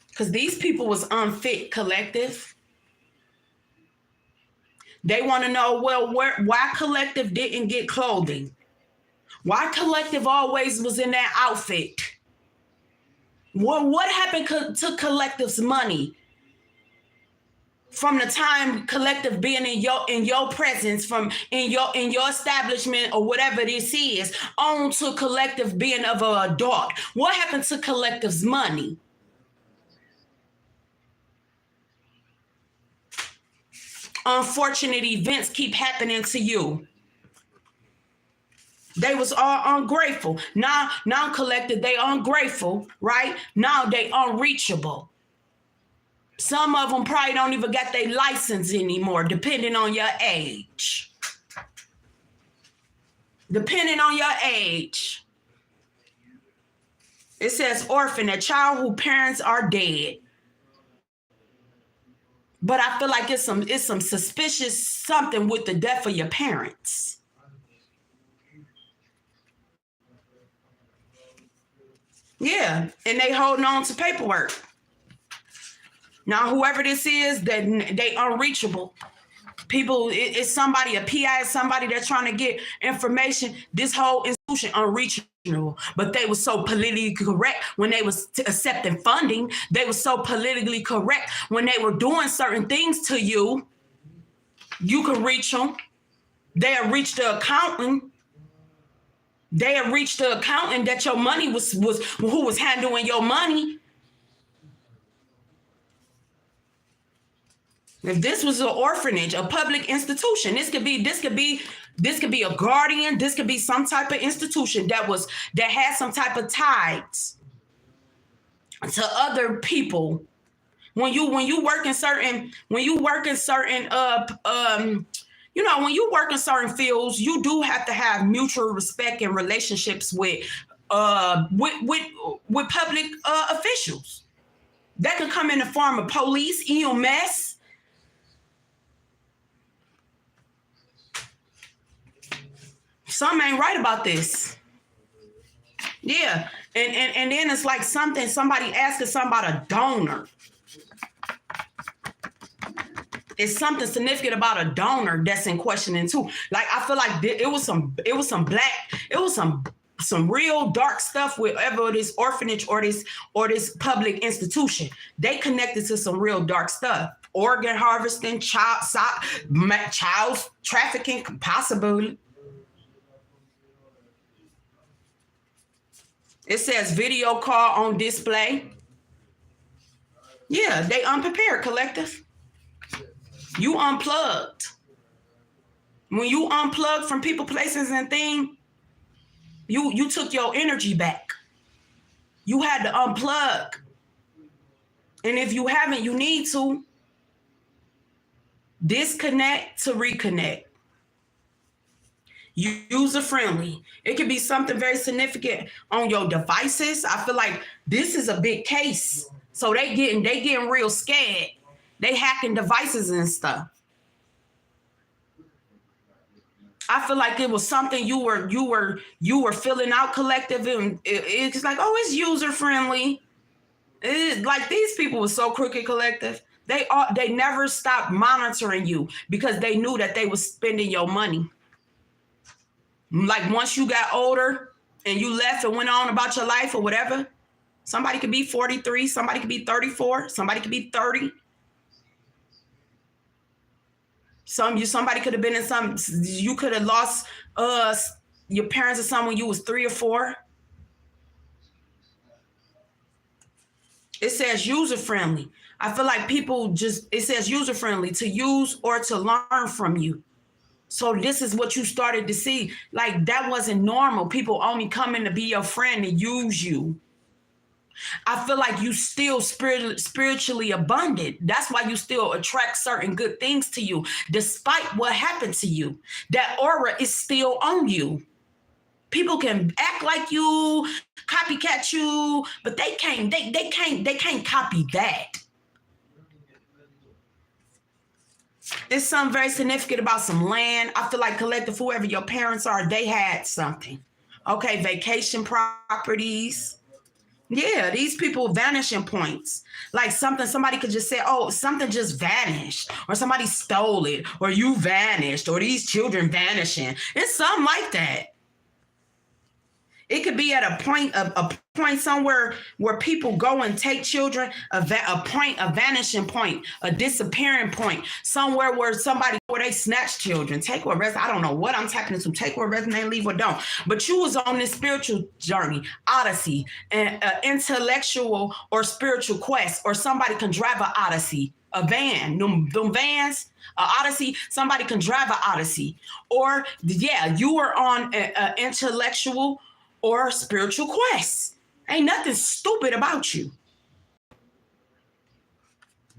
Because these people was unfit collective. They want to know, well, why collective didn't get clothing? Why collective always was in that outfit? What happened to collective's money? From the time collective being in your presence, from in your establishment or whatever this is, on to collective being of an adult. What happened to collective's money? Unfortunate events keep happening to you. They was all ungrateful. Now collective, they ungrateful, right? Now they unreachable. Some of them probably don't even got their license anymore, depending on your age. Depending on your age. It says orphan, a child whose parents are dead. But I feel like it's some suspicious something with the death of your parents. Yeah, and they holding on to paperwork. Now, whoever this is, they unreachable. People, it's somebody, a PI, somebody that's trying to get information. This whole institution unreachable, but they were so politically correct when they was accepting funding. They were so politically correct when they were doing certain things to you. You could reach them. They have reached the accountant. They have reached the accountant that your money was who was handling your money. If this was an orphanage, a public institution, this could be a guardian. This could be some type of institution that had some type of ties to other people. When you work in certain when you work in certain fields, you do have to have mutual respect and relationships with public officials. That could come in the form of police, EMS. Something ain't right about this. Yeah. And then it's like somebody asking somebody about a donor. It's something significant about a donor that's in questioning too. Like I feel like it was some real dark stuff with whatever this orphanage or this public institution. They connected to some real dark stuff. Organ harvesting, child trafficking, possibly. It says video call on display. Yeah, they unprepared, collective. You unplugged. When you unplugged from people, places, and things, you took your energy back. You had to unplug. And if you haven't, you need to disconnect to reconnect. User friendly. It could be something very significant on your devices. I feel like this is a big case. So they getting real scared. They hacking devices and stuff. I feel like it was something you were filling out, collective, and it's like, oh, it's user friendly. Like these people were so crooked, collective. They never stopped monitoring you because they knew that they was spending your money. Like once you got older and you left and went on about your life or whatever, somebody could be 43, somebody could be 34, somebody could be 30. Somebody could have been in you could have lost your parents or something when you was 3 or 4. It says user friendly. I feel like people just, it says user friendly to use or to learn from you. So this is what you started to see. Like that wasn't normal. People only coming to be your friend and use you. I feel like you still spiritually abundant. That's why you still attract certain good things to you, despite what happened to you. That aura is still on you. People can act like you, copycat you, but they can't. They can't copy that. It's something very significant about some land. I feel like collective, whoever your parents are, they had something. Okay, vacation properties. Yeah, these people vanishing points. Like somebody could just say, oh, something just vanished, or somebody stole it, or you vanished, or these children vanishing. It's something like that. It could be at a point somewhere where people go and take children, a vanishing point, a disappearing point, somewhere where they snatch children, take or rest. I don't know what I'm tapping into, take or rest, and leave or don't. But you was on this spiritual journey, odyssey, and intellectual or spiritual quest, or somebody can drive an odyssey, a van, them vans, odyssey, somebody can drive an odyssey. Or yeah, you were on an intellectual or spiritual quest. Ain't nothing stupid about you.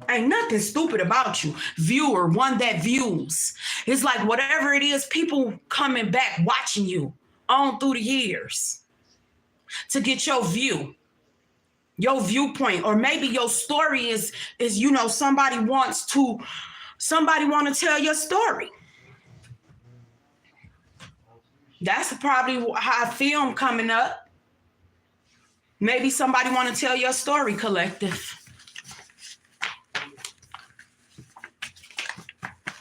Ain't nothing stupid about you. Viewer, one that views. It's like whatever it is, people coming back watching you on through the years to get your view, your viewpoint, or maybe your story is somebody want to tell your story. That's probably how I feel I'm coming up. Maybe somebody want to tell your story, collective.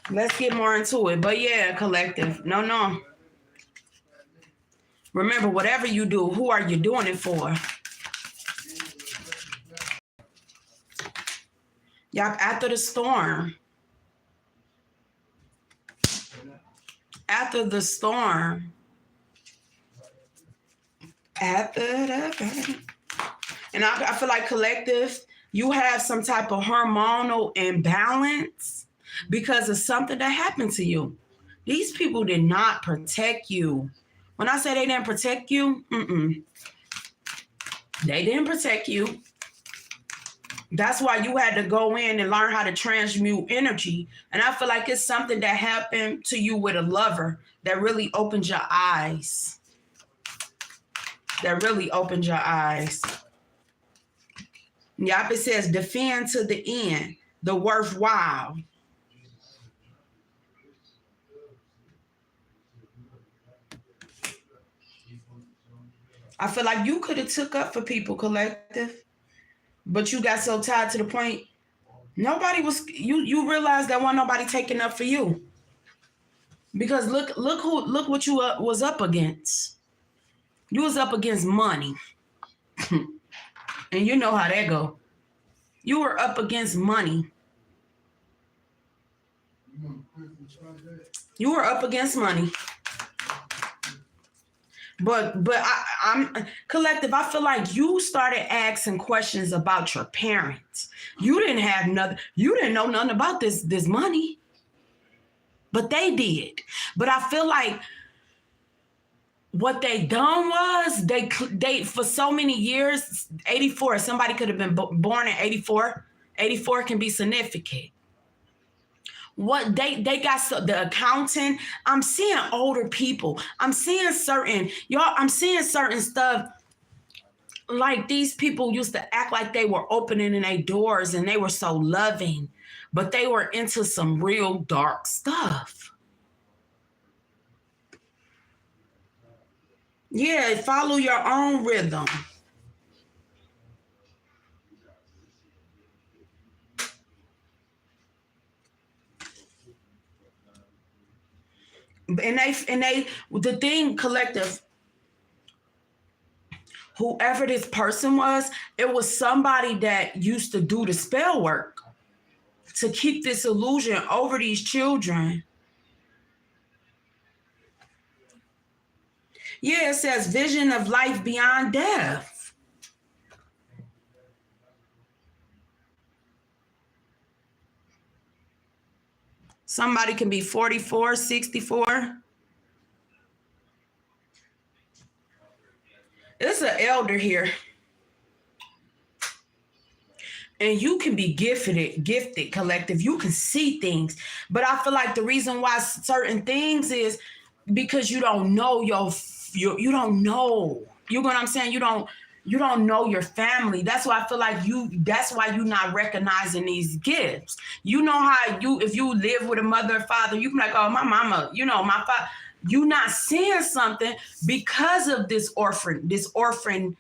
Let's get more into it. But yeah, collective. No. Remember, whatever you do, who are you doing it for? Y'all, after the storm. After the storm. And I feel like collective, you have some type of hormonal imbalance because of something that happened to you. These people did not protect you. When I say they didn't protect you, they didn't protect you. That's why you had to go in and learn how to transmute energy. And I feel like it's something that happened to you with a lover that really opened your eyes. Yep, it says defend to the end, the worthwhile. I feel like you could have took up for people, collective, but you got so tired to the point nobody was. You realized that wasn't nobody taking up for you, because look what you was up against. You was up against money. And you know how that go. You were up against money. You were up against money. But I'm collective. I feel like you started asking questions about your parents. You didn't have nothing. You didn't know nothing about this money. But they did. But I feel like what they done was they for so many years, 84, somebody could have been born in 84. 84 can be significant. What they got, the accountant, I'm seeing older people. I'm seeing certain stuff. Like these people used to act like they were opening their doors and they were so loving, but they were into some real dark stuff. Yeah, follow your own rhythm. And the thing, collective, whoever this person was, it was somebody that used to do the spell work to keep this illusion over these children. Yeah, it says vision of life beyond death. Somebody can be 44, 64. It's an elder here. And you can be gifted, collective. You can see things. But I feel like the reason why certain things is because you don't know you don't know. You know what I'm saying? You don't know your family. That's why I feel like that's why you're not recognizing these gifts. You know how if you live with a mother or father, you can be like, oh, my mama, my father. You're not seeing something because of this orphan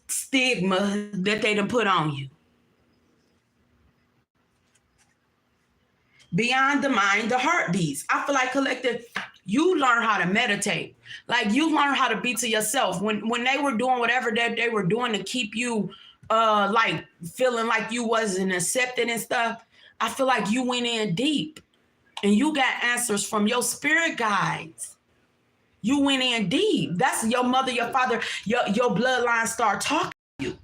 stigma that they done put on you. Beyond the mind, the heart beats. I feel like collective, you learn how to meditate. Like you learn how to be to yourself. When they were doing whatever that they were doing to keep you like feeling like you wasn't accepted and stuff, I feel like you went in deep and you got answers from your spirit guides. You went in deep. That's your mother, your father, your bloodline start talking to you.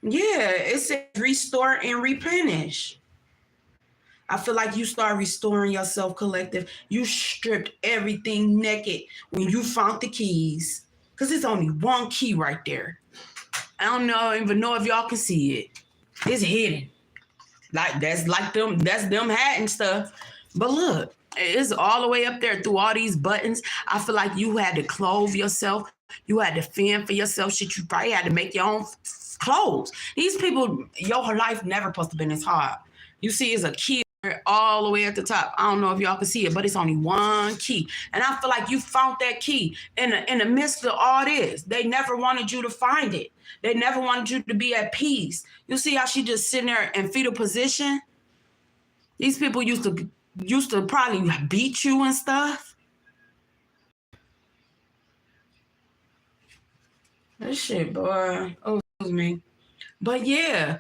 Yeah, it says restore and replenish. I feel like you start restoring yourself, collective. You stripped everything naked when you found the keys. Because it's only one key right there. I don't even know if y'all can see it. It's hidden. Like that's them hatting stuff. But look, it's all the way up there through all these buttons. I feel like you had to clothe yourself. You had to fend for yourself. Shit, you probably had to make your own clothes. These people, your life never supposed to have been this hard. You see, it's a key all the way at the top. I don't know if y'all can see it, but it's only one key. And I feel like you found that key in the midst of all this. They never wanted you to find it. They never wanted you to be at peace. You see how she just sitting there in fetal position? These people used to probably beat you and stuff. That shit, boy. Oh, excuse me. But yeah,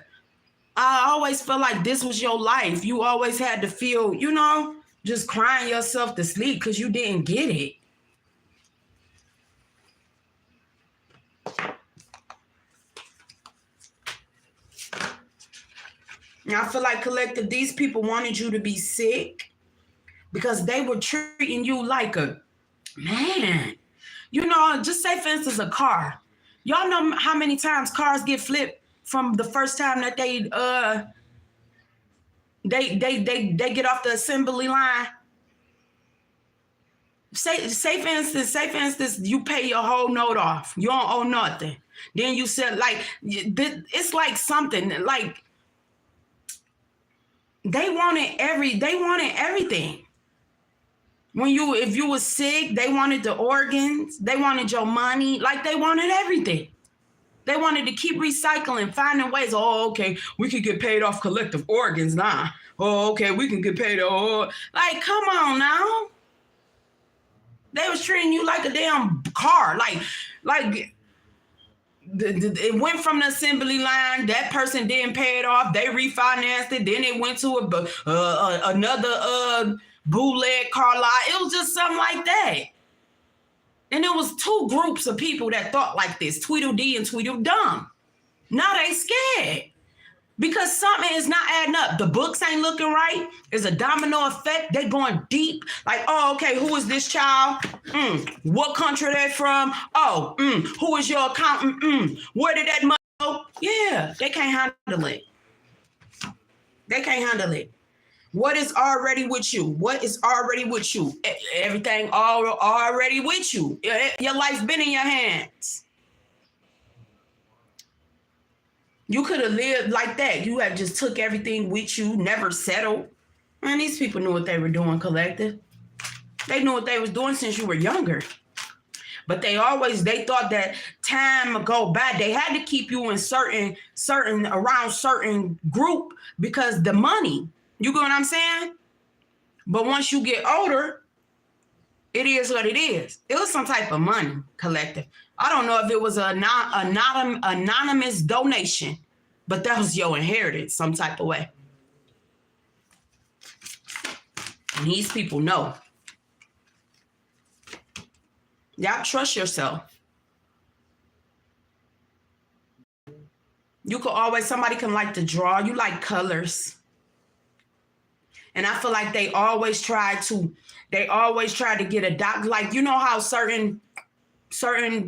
I always felt like this was your life. You always had to feel, just crying yourself to sleep because you didn't get it. And I feel like collective, these people wanted you to be sick because they were treating you like a man. Just say for instance, a car. Y'all know how many times cars get flipped from the first time that they get off the assembly line. Say for instance, you pay your whole note off. You don't owe nothing. Then you said it's like something like they wanted everything. If you were sick, they wanted the organs, they wanted your money, like they wanted everything. They wanted to keep recycling, finding ways. Oh, okay, we could get paid off collective organs now. Oh, okay, we can get paid off. Like, come on now. They was treating you like a damn car. Like it went from the assembly line. That person didn't pay it off. They refinanced it. Then it went to another bootleg car lot. It was just something like that. And there was two groups of people that thought like this, Tweedledee and Tweedledum. Now they scared because something is not adding up. The books ain't looking right. It's a domino effect. They going deep. Like, oh, okay, who is this child? What country they from? Oh, who is your accountant? Where did that money go? Yeah, they can't handle it. They can't handle it. What is already with you? What is already with you? Everything already with you. Your life's been in your hands. You could have lived like that. You have just took everything with you, never settled. Man, these people knew what they were doing, collective. They knew what they was doing since you were younger. But they thought that time would go by. They had to keep you in around certain group because the money. You get what I'm saying? But once you get older, it is what it is. It was some type of money, collective. I don't know if it was an anonymous donation, but that was your inheritance some type of way. And these people know. Y'all trust yourself. You could always, somebody can like to draw. You like colors. And I feel like they always try to get a doc. Like, you know how certain,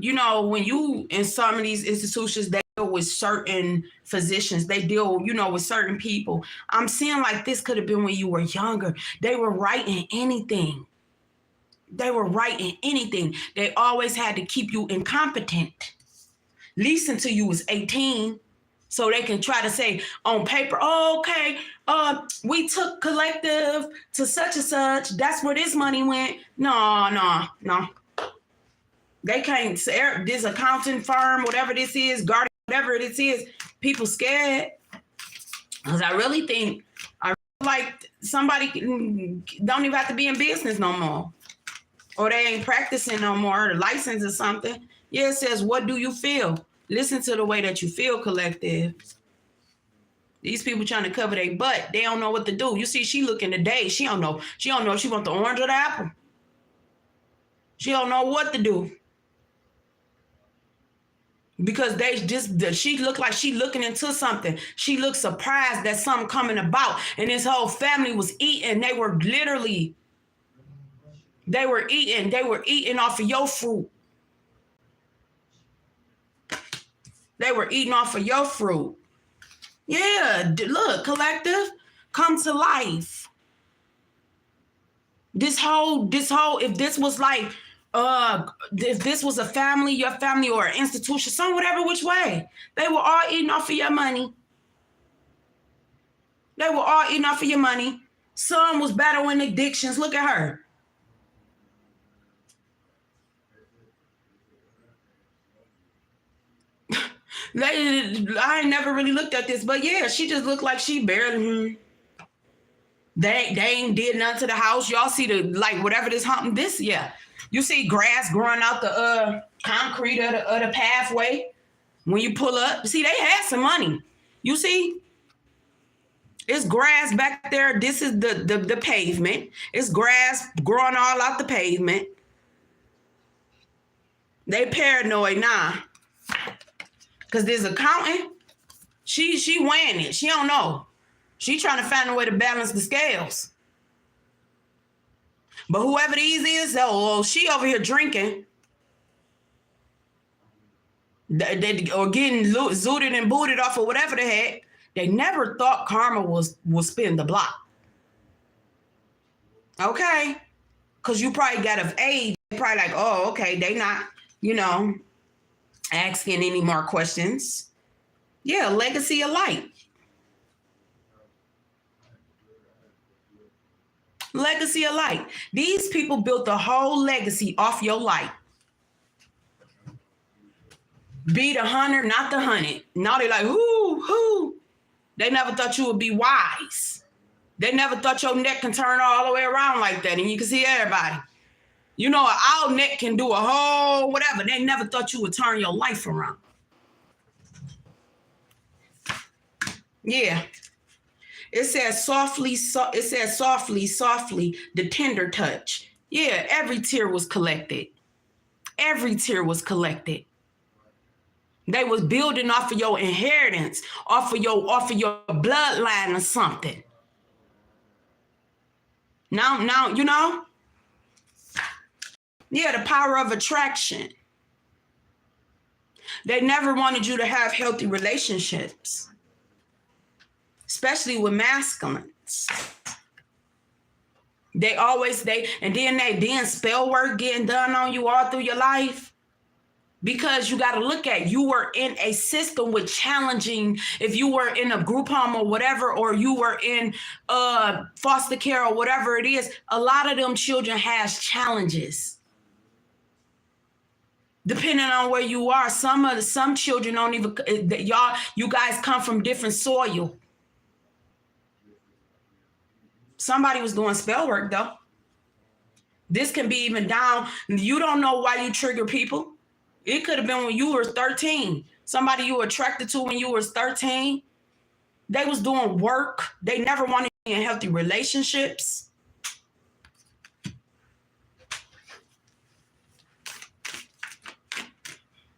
you know, when you in some of these institutions, they deal with certain physicians, they deal, you know, with certain people. I'm seeing like this could have been when you were younger. They were writing anything. They were writing anything. They always had to keep you incompetent, at least until you was 18. So they can try to say on paper, oh, okay, we took collective to such and such. That's where this money went. No. They can't say this accounting firm, whatever this is, guardian, whatever this is, people scared. Because I really think, like somebody don't even have to be in business no more. Or they ain't practicing no more, the license or something. Yeah, it says, what do you feel? Listen to the way that you feel, collective. These people trying to cover their butt. They don't know what to do. You see, she looking today. She don't know. She don't know if she want the orange or the apple. She don't know what to do. Because she looked like she looking into something. She looked surprised that something coming about. And this whole family was eating. They were eating off of your fruit. They were eating off of your fruit. Yeah, look, collective, come to life. This whole, if this was like, if this was a family, your family or an institution, some whatever which way, they were all eating off of your money. They were all eating off of your money. Some was battling addictions. Look at her. I ain't never really looked at this, but yeah, she just looked like she barely. They ain't did nothing to the house. Y'all see the like whatever this hump this yeah. You see grass growing out the concrete of the pathway when you pull up. See, they had some money. You see, it's grass back there. This is the pavement. It's grass growing all out the pavement. They paranoid now. Because this accountant, she weighing it. She don't know. She trying to find a way to balance the scales. But whoever these is, she over here drinking. Or getting zooted and booted off of whatever the heck. They never thought karma was spin the block. Okay? Because you probably got of age. They're probably like, oh, okay, they not, asking any more questions. Yeah, legacy of light. Legacy of light. These people built a whole legacy off your light. Be the hunter, not the hunted. Now they're like, who? They never thought you would be wise. They never thought your neck can turn all the way around like that and you can see everybody. An owl neck can do a whole whatever. They never thought you would turn your life around. Yeah. It says softly, the tender touch. Yeah, every tear was collected. Every tear was collected. They was building off of your inheritance, off of your bloodline or something. Now, Yeah, the power of attraction. They never wanted you to have healthy relationships, especially with masculines. And then spell work getting done on you all through your life. Because you got to look at, you were in a system with challenging, if you were in a group home or whatever, or you were in foster care or whatever it is, a lot of them children has challenges. Depending on where you are, some children don't even, you guys come from different soil. Somebody was doing spell work though. This can be even down. You don't know why you trigger people. It could have been when you were 13. Somebody you were attracted to when you was 13. They was doing work. They never wanted to be in healthy relationships.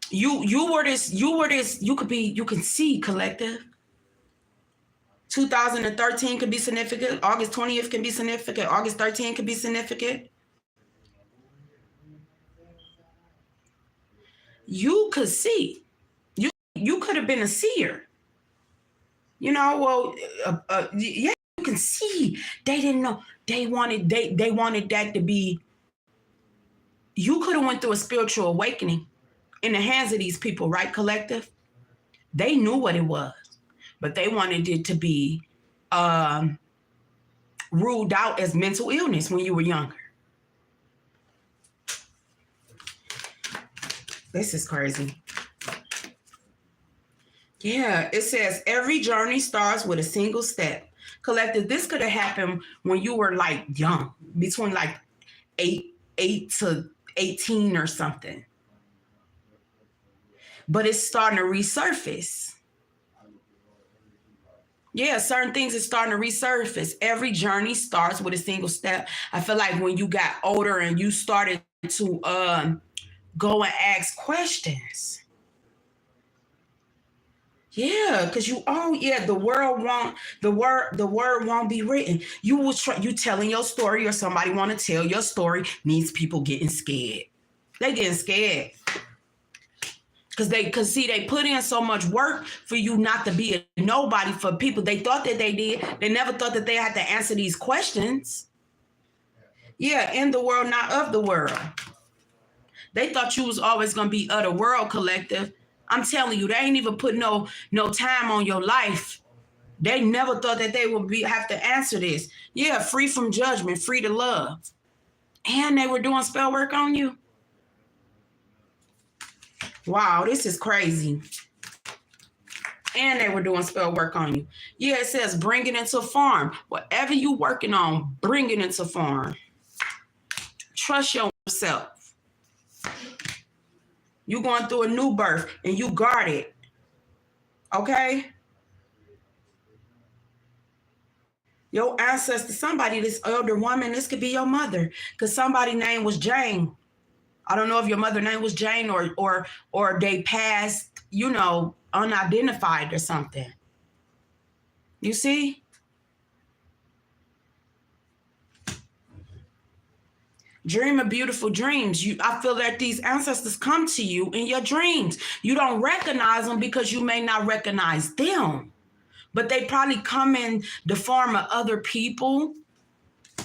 You could be, you can see collective. 2013 could be significant. August 20th can be significant. August 13th could be significant. You could see. You could have been a seer. Well, yeah, you can see. They didn't know. They wanted that to be. You could have went through a spiritual awakening in the hands of these people, right, collective? They knew what it was, but they wanted it to be um, ruled out as mental illness when you were younger. This is crazy. Yeah, it says every journey starts with a single step. Collective, this could have happened when you were like young, between like eight to 18 or something. But it's starting to resurface. Yeah, certain things are starting to resurface. Every journey starts with a single step. I feel like when you got older and you started to go and ask questions. Yeah, because the word won't be written. You telling your story, or somebody want to tell your story, means people getting scared. They getting scared. Cause they put in so much work for you not to be a nobody for people. They thought that they did. They never thought that they had to answer these questions. Yeah, in the world, not of the world. They thought you was always gonna be of the world, collective. I'm telling you, they ain't even put no time on your life. They never thought that they would have to answer this. Yeah, free from judgment, free to love. And they were doing spell work on you. Wow, this is crazy. And they were doing spell work on you. Yeah, it says bring it into farm. Whatever you working on, bring it into farm. Trust yourself. You going through a new birth and you guard it. Okay? Your ancestor, somebody, this elder woman, this could be your mother. Because somebody's name was Jane. I don't know if your mother's name was Jane or they passed, unidentified or something. You see? Dream of beautiful dreams. I feel that these ancestors come to you in your dreams. You don't recognize them because you may not recognize them, but they probably come in the form of other people.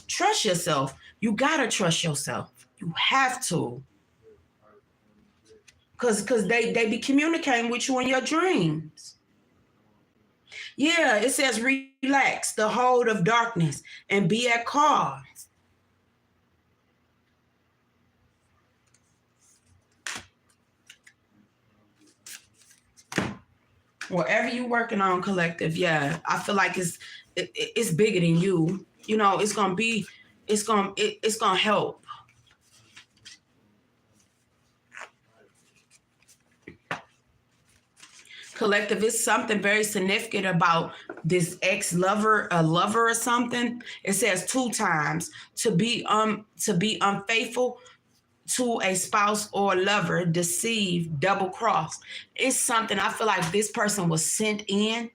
Trust yourself. You gotta trust yourself. You have to. Because they be communicating with you in your dreams. Yeah, it says relax the hold of darkness and be at calm. Whatever you working on, collective, yeah, I feel like it's bigger than you. It's gonna help. Collective, is something very significant about this ex-lover, a lover or something. It says 2 times to be unfaithful to a spouse or lover, deceived, double crossed. It's something I feel like this person was sent in.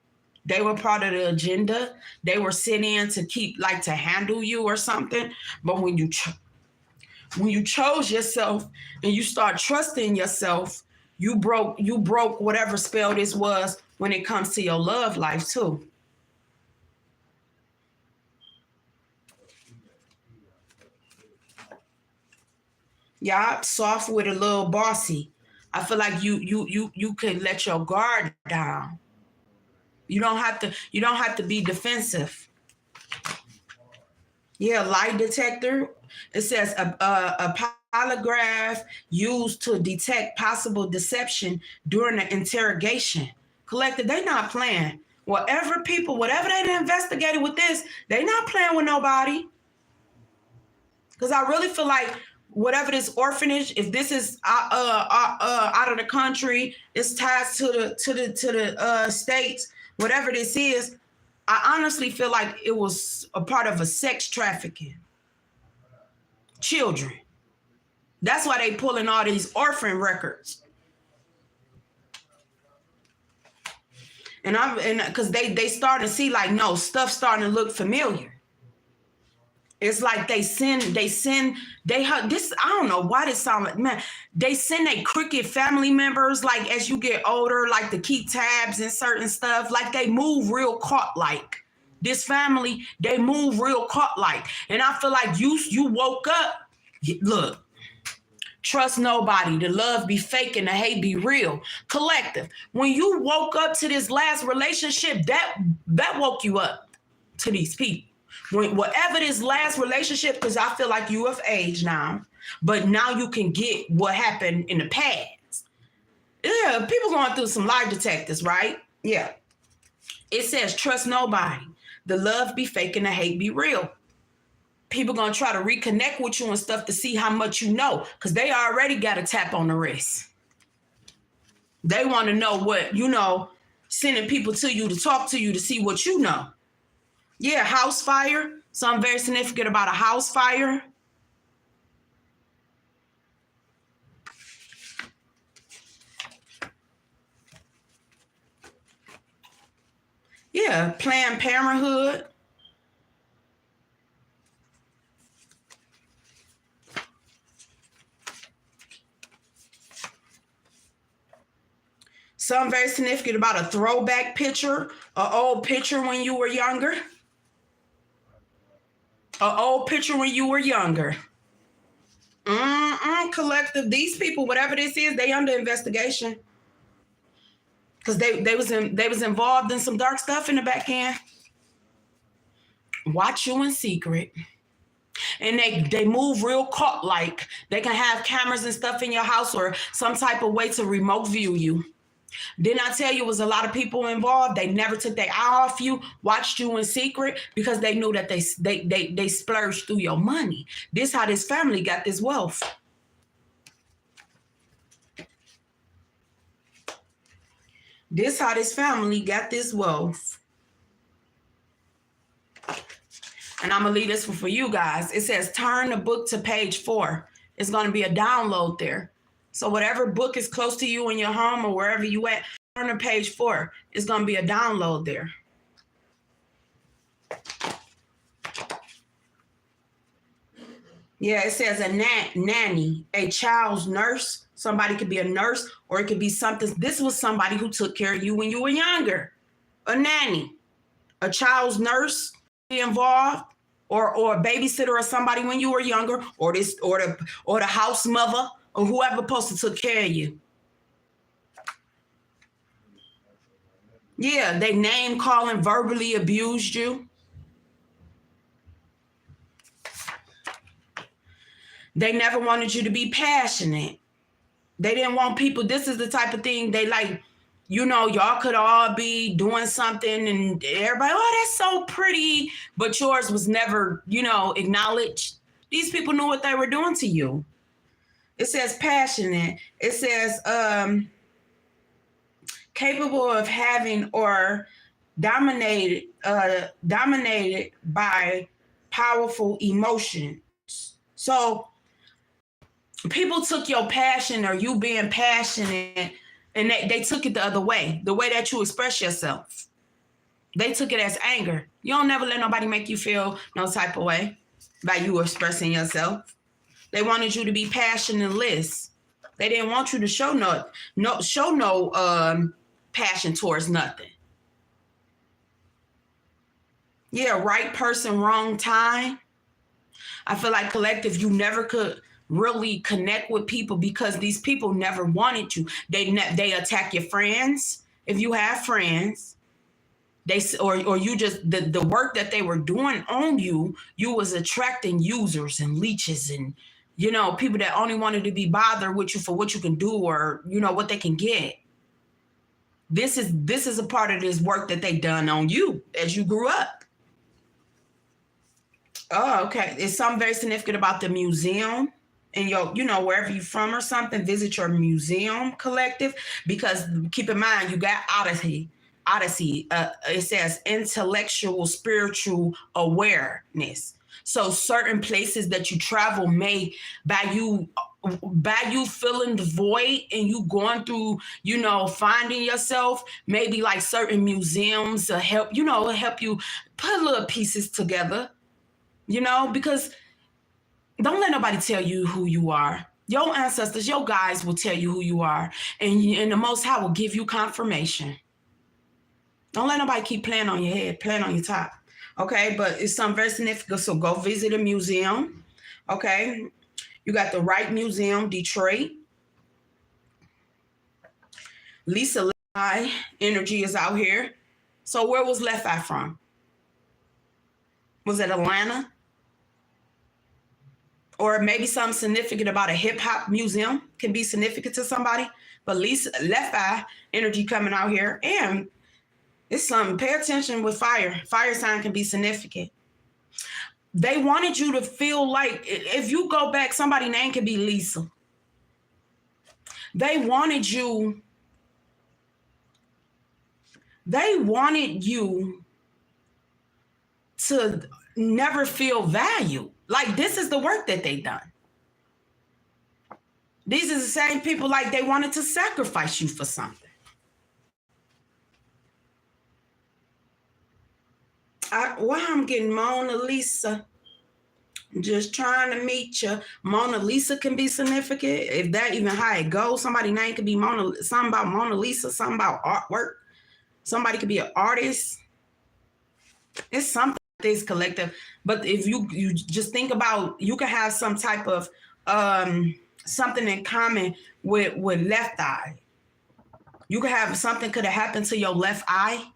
They were part of the agenda. They were sent in to to handle you or something. But when you chose yourself and you start trusting yourself, you broke whatever spell this was when it comes to your love life too. Yeah, soft with a little bossy. I feel like you could let your guard down. You don't have to be defensive. Yeah, lie detector. It says a polygraph used to detect possible deception during the interrogation. Collective, they not playing. Whatever they investigated with this, they not playing with nobody. Because I really feel like whatever this orphanage, if this is out of the country, it's tied to the states, whatever this is, I honestly feel like it was a part of a sex trafficking. Children. That's why they pulling all these orphan records. And because they starting to see like, no, stuff starting to look familiar. It's like they send this, I don't know why this sound like, man, they send a cricket family members, like as you get older, like to keep tabs and certain stuff, like they move real caught like. This family, they move real caught like. And I feel like you woke up, look, trust nobody, the love be fake and the hate be real. Collective, when you woke up to this last relationship, that woke you up to these people. Whatever this last relationship, because I feel like you of age now, but now you can get what happened in the past. Yeah, people going through some lie detectors, right? Yeah. It says, trust nobody. The love be fake and the hate be real. People going to try to reconnect with you and stuff to see how much you know, because they already got a tap on the wrist. They want to know what, sending people to you to talk to you to see what you know. Yeah, house fire. Something very significant about a house fire. Yeah, Planned Parenthood. Something very significant about a throwback picture, an old picture when you were younger. An old picture when you were younger. Collective. These people, whatever this is, they under investigation. Because they was involved in some dark stuff in the back end. Watch you in secret. And they move real caught like. They can have cameras and stuff in your house or some type of way to remote view you. Didn't I tell you it was a lot of people involved? They never took their eye off you, watched you in secret because they knew that they splurged through your money. This how this family got this wealth. This how this family got this wealth. And I'm going to leave this one for you guys. It says, turn the book to page 4. It's going to be a download there. So whatever book is close to you in your home or wherever you at, turn to page 4. It's going to be a download there. Yeah, it says a nanny, a child's nurse. Somebody could be a nurse or it could be something. This was somebody who took care of you when you were younger. A nanny, a child's nurse be involved, or a babysitter or somebody when you were younger, or the house mother or whoever supposed to took care of you. Yeah, they name calling, verbally abused you. They never wanted you to be passionate. They didn't want people. This is the type of thing they like, y'all could all be doing something and everybody, oh, that's so pretty. But yours was never, acknowledged. These people knew what they were doing to you. It says passionate. It says capable of having or dominated by powerful emotions. So people took your passion or you being passionate and they took it the other way, the way that you express yourself. They took it as anger. You don't never let nobody make you feel no type of way by you expressing yourself. They wanted you to be passionless. They didn't want you to show no passion towards nothing. Yeah, right person, wrong time. I feel like collective, you never could really connect with people because these people never wanted you. They attack your friends if you have friends. Or you just the work that they were doing on you was attracting users and leeches and people that only wanted to be bothered with you for what you can do or what they can get. This is a part of this work that they done on you as you grew up. Oh, okay. It's something very significant about the museum and wherever you're from or something, visit your museum collective, because keep in mind, you got Odyssey. It says intellectual, spiritual awareness. So certain places that you travel may, by you by you feeling the void and you going through, finding yourself, maybe like certain museums to help, help you put little pieces together, because don't let nobody tell you who you are. Your ancestors, your guides will tell you who you are, and the Most High will give you confirmation. Don't let nobody keep playing on your head, playing on your top. Okay, but it's something very significant. So go visit a museum. Okay, you got the Wright Museum, Detroit. Lisa Left Eye energy is out here. So where was Left Eye from? Was it Atlanta? Or maybe something significant about a hip hop museum can be significant to somebody. But Lisa Left Eye energy coming out here. And it's something, pay attention with fire. Fire sign can be significant. They wanted you to feel like, if you go back, somebody's name could be Lisa. They wanted you to never feel value. Like, this is the work that they done. These are the same people, like, they wanted to sacrifice you for something. I'm getting Mona Lisa. Just trying to meet you. Mona Lisa can be significant. If that even how it goes, somebody's name could be something about Mona Lisa, something about artwork. Somebody could be an artist. It's something that's collective. But if you just think about, you could have some type of something in common with Left Eye. You could have something could have happened to your left eye.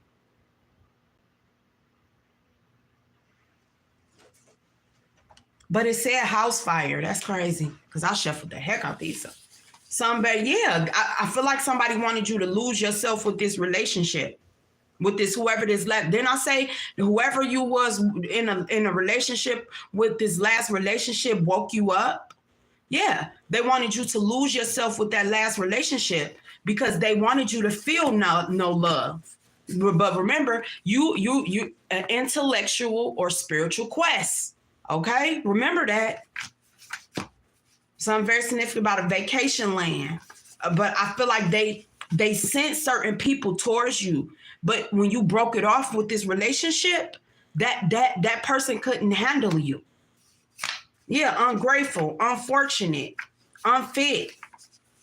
But it said house fire. That's crazy. Because I shuffled the heck out these. I feel like somebody wanted you to lose yourself with this relationship. With this, whoever this left. Then I say, whoever you was in a relationship with, this last relationship woke you up. Yeah, they wanted you to lose yourself with that last relationship because they wanted you to feel no love. But remember, you an intellectual or spiritual quest. Okay, remember that. Something very significant about a vacation land. But I feel like they sent certain people towards you. But when you broke it off with this relationship, that person couldn't handle you. Yeah, ungrateful, unfortunate, unfit.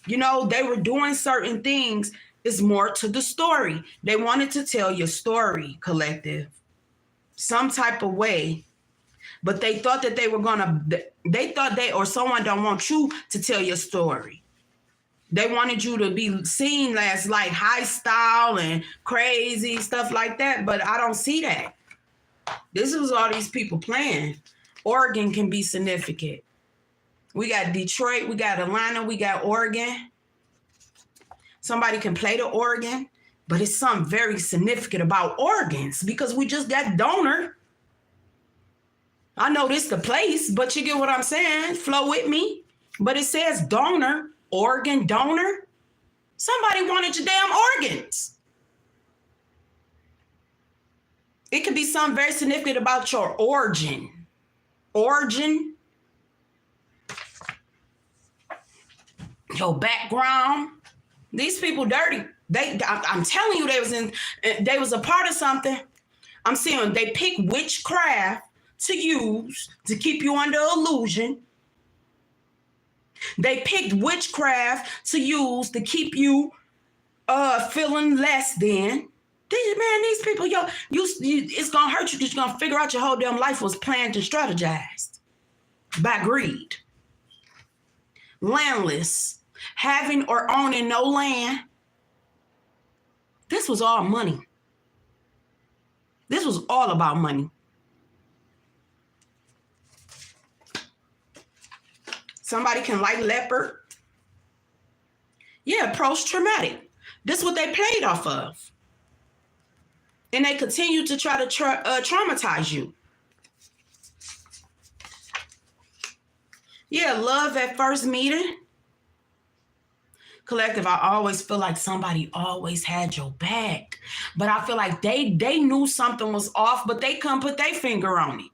They were doing certain things. It's more to the story. They wanted to tell your story, collective, some type of way. But they thought that or someone don't want you to tell your story. They wanted you to be seen as like high style and crazy, stuff like that. But I don't see that. This is all these people playing. Oregon can be significant. We got Detroit, we got Atlanta, we got Oregon. Somebody can play the organ, but it's something very significant about organs because we just got donor. I know this the place, but you get what I'm saying? Flow with me. But it says donor, organ donor. Somebody wanted your damn organs. It could be something very significant about your origin. Your background. These people dirty. I'm telling you, they was a part of something. I'm seeing they pick witchcraft to use to keep you under illusion. They picked witchcraft to use to keep you feeling less than. These people, it's gonna hurt you because you're gonna figure out your whole damn life was planned and strategized by greed. Landless, having or owning no land. This was all money. This was all about money. Somebody can like leopard. Yeah, post-traumatic. This is what they played off of. And they continue to try to traumatize you. Yeah, love at first meeting. Collective, I always feel like somebody always had your back. But I feel like they knew something was off, but they couldn't put their finger on it.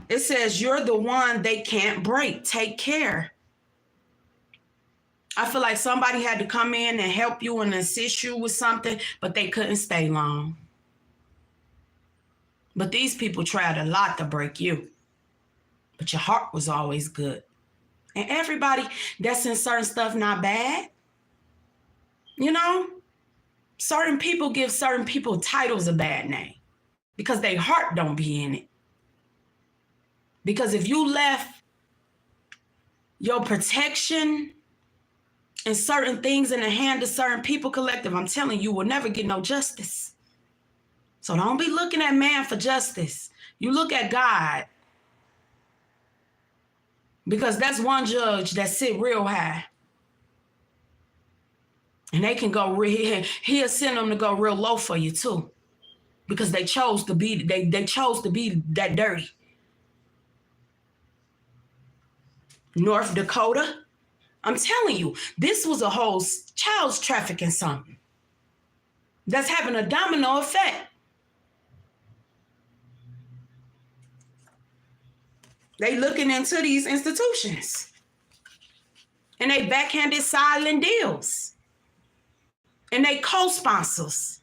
It says, you're the one they can't break. Take care. I feel like somebody had to come in and help you and assist you with something, but they couldn't stay long. But these people tried a lot to break you. But your heart was always good. And everybody that's in certain stuff not bad. You know? Certain people give certain people titles a bad name because their heart don't be in it. Because if you left your protection and certain things in the hand of certain people, collective, I'm telling you, will never get no justice. So don't be looking at man for justice. You look at God. Because that's one judge that sit real high. And they can go he'll send them to go real low for you too. Because they chose to be they chose to be that dirty. North Dakota. I'm telling you, this was a whole child's trafficking something. That's having a domino effect. They looking into these institutions. And they backhanded silent deals. And they co-sponsors.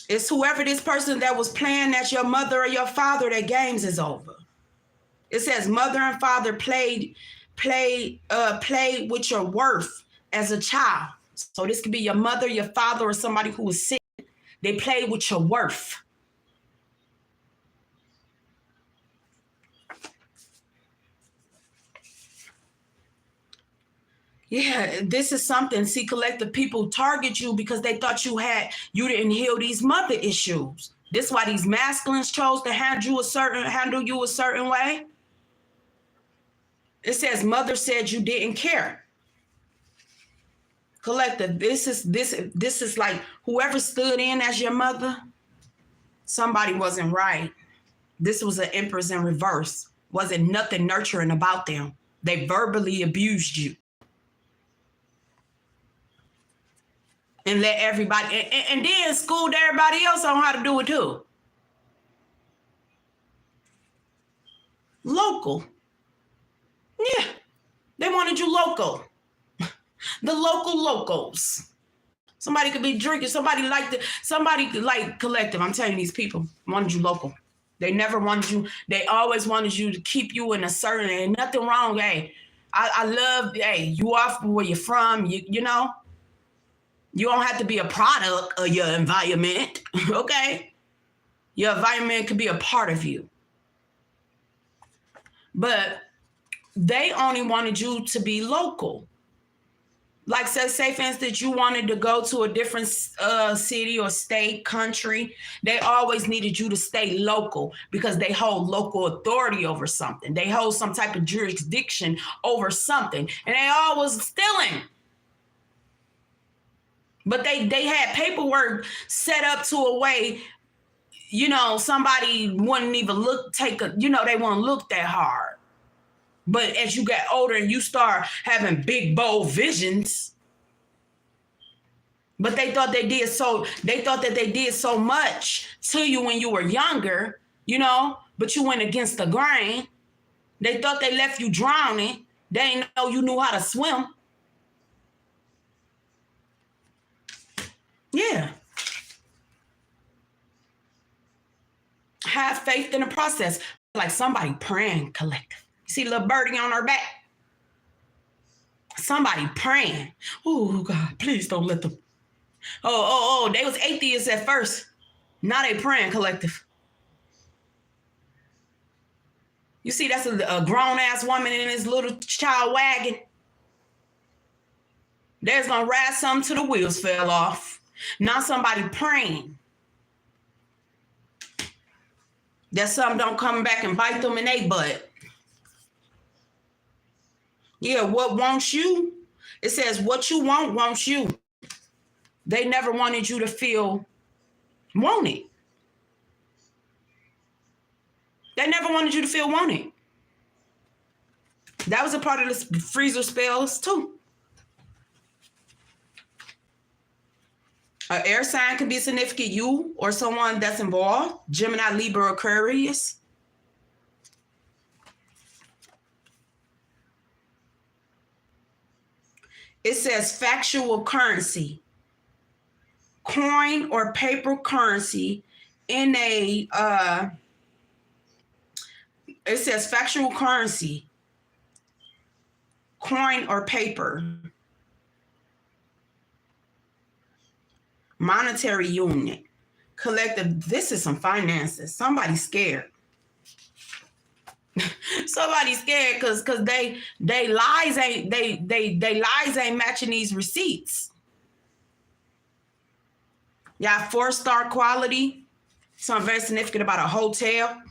It's whoever this person that was playing that's your mother or your father, their games is over. It says mother and father played with your worth as a child. So this could be your mother, your father, or somebody who was sick. They played with your worth. Yeah, this is something. See, collective people target you because they thought you didn't heal these mother issues. This is why these masculines chose to handle you a certain way. It says mother said you didn't care. Collective, this is like whoever stood in as your mother, somebody wasn't right. This was an empress in reverse. Wasn't nothing nurturing about them. They verbally abused you. And let everybody, and then schooled everybody else on how to do it too. Local. Yeah, they wanted you local. The locals. Somebody could be drinking. Somebody like collective. I'm telling you, these people wanted you local. They never wanted you. They always wanted you to keep you in a certain, and nothing wrong. Hey, I love, hey, you off where you're from. You know, you don't have to be a product of your environment. Okay. Your environment could be a part of you. But they only wanted you to be local. Like say for instance, you wanted to go to a different city or state, country. They always needed you to stay local because they hold local authority over something. They hold some type of jurisdiction over something. And they all was stealing. But they had paperwork set up to a way, you know, somebody wouldn't even they won't look that hard. But as you get older and you start having big, bold visions, but they thought that they did so much to you when you were younger, you know, but you went against the grain. They thought they left you drowning. They didn't know you knew how to swim. Yeah. Have faith in the process. Like somebody praying, collective. See little birdie on her back? Somebody praying. Oh, God, please don't let them. Oh, they was atheists at first. Now they praying, collective. You see, that's a grown-ass woman in this little child wagon. There's going to ride something till the wheels fell off. Now somebody praying that something don't come back and bite them in their butt. Yeah, what wants you? It says what you want wants you. They never wanted you to feel wanted. They never wanted you to feel wanted. That was a part of the freezer spells too. An air sign can be significant, you or someone that's involved. Gemini, Libra, Aquarius. It says factual currency, coin or paper currency in a, it says factual currency, coin or paper, monetary unit, collective. This is some finances. Somebody's scared. Somebody's scared because they lies ain't they lies ain't matching these receipts. Yeah, 4-star quality. Something very significant about a hotel.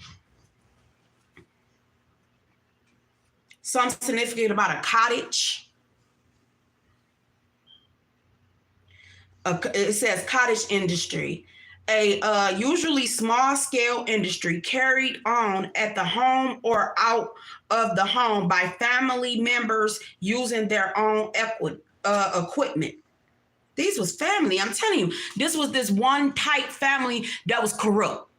Something significant about a cottage. It says cottage industry. A usually small-scale industry carried on at the home or out of the home by family members using their own equipment. These was family. I'm telling you, this was this one tight family that was corrupt.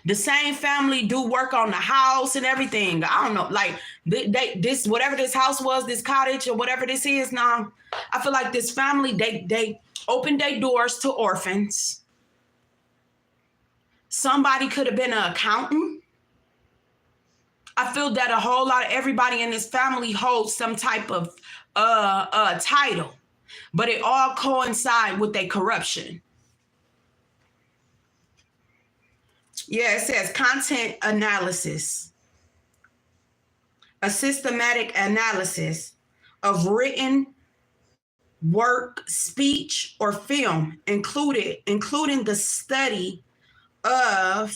The same family do work on the house and everything. I don't know, like this, whatever this house was, this cottage or whatever this is now, I feel like this family, they opened their doors to orphans. Somebody could have been an accountant. I feel that a whole lot of everybody in this family holds some type of title, but it all coincide with their corruption. Yeah, it says content analysis, a systematic analysis of written work, speech, or film, including the study of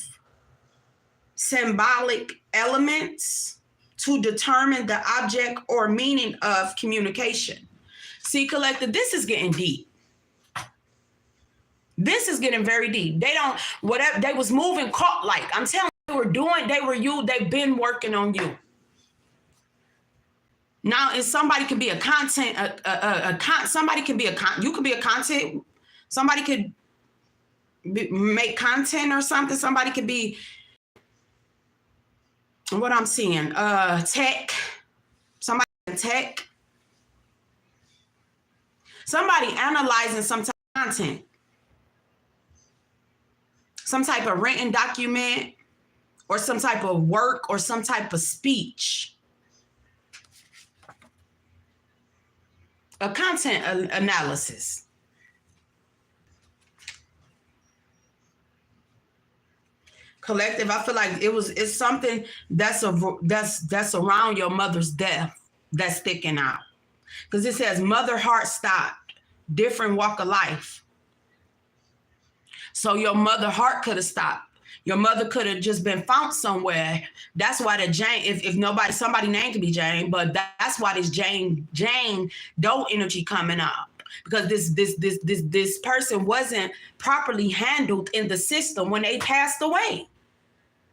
symbolic elements to determine the object or meaning of communication. See, collective, this is getting deep. This is getting very deep. They don't, whatever, they was moving like, I'm telling you, they've been working on you. Now, if somebody could be a content, somebody can be you could be a content, somebody could make content or something. Somebody could be, what I'm seeing, tech, somebody in tech, somebody analyzing some type of content, some type of written document or some type of work or some type of speech. A content analysis. Collective, I feel like it's something that's around your mother's death that's sticking out. Because it says mother heart stopped, different walk of life. So your mother heart could have stopped. Your mother could have just been found somewhere. That's why the Jane, if somebody name could be Jane, but that's why this Jane Doe energy coming up. Because this person wasn't properly handled in the system when they passed away.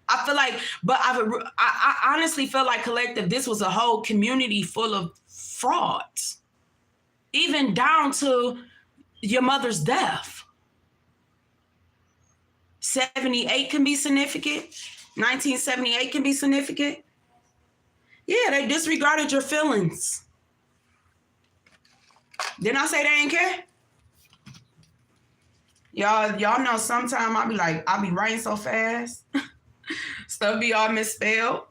I feel like, but I honestly feel like, collective, this was a whole community full of frauds, even down to your mother's death. 78 can be significant. 1978 can be significant. Yeah, they disregarded your feelings. Didn't I say they ain't care? Y'all know sometimes I'll be writing so fast. Stuff be all misspelled.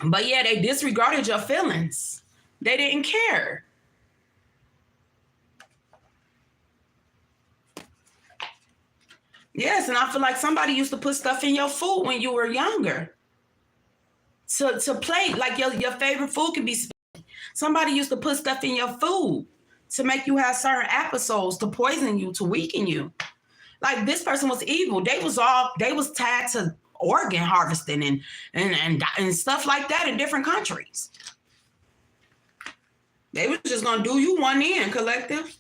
But yeah, they disregarded your feelings. They didn't care. Yes, and I feel like somebody used to put stuff in your food when you were younger. To play, like your favorite food could be. Somebody used to put stuff in your food to make you have certain episodes, to poison you, to weaken you. Like, this person was evil. They was tied to organ harvesting and stuff like that in different countries. They was just gonna do you one in, collective.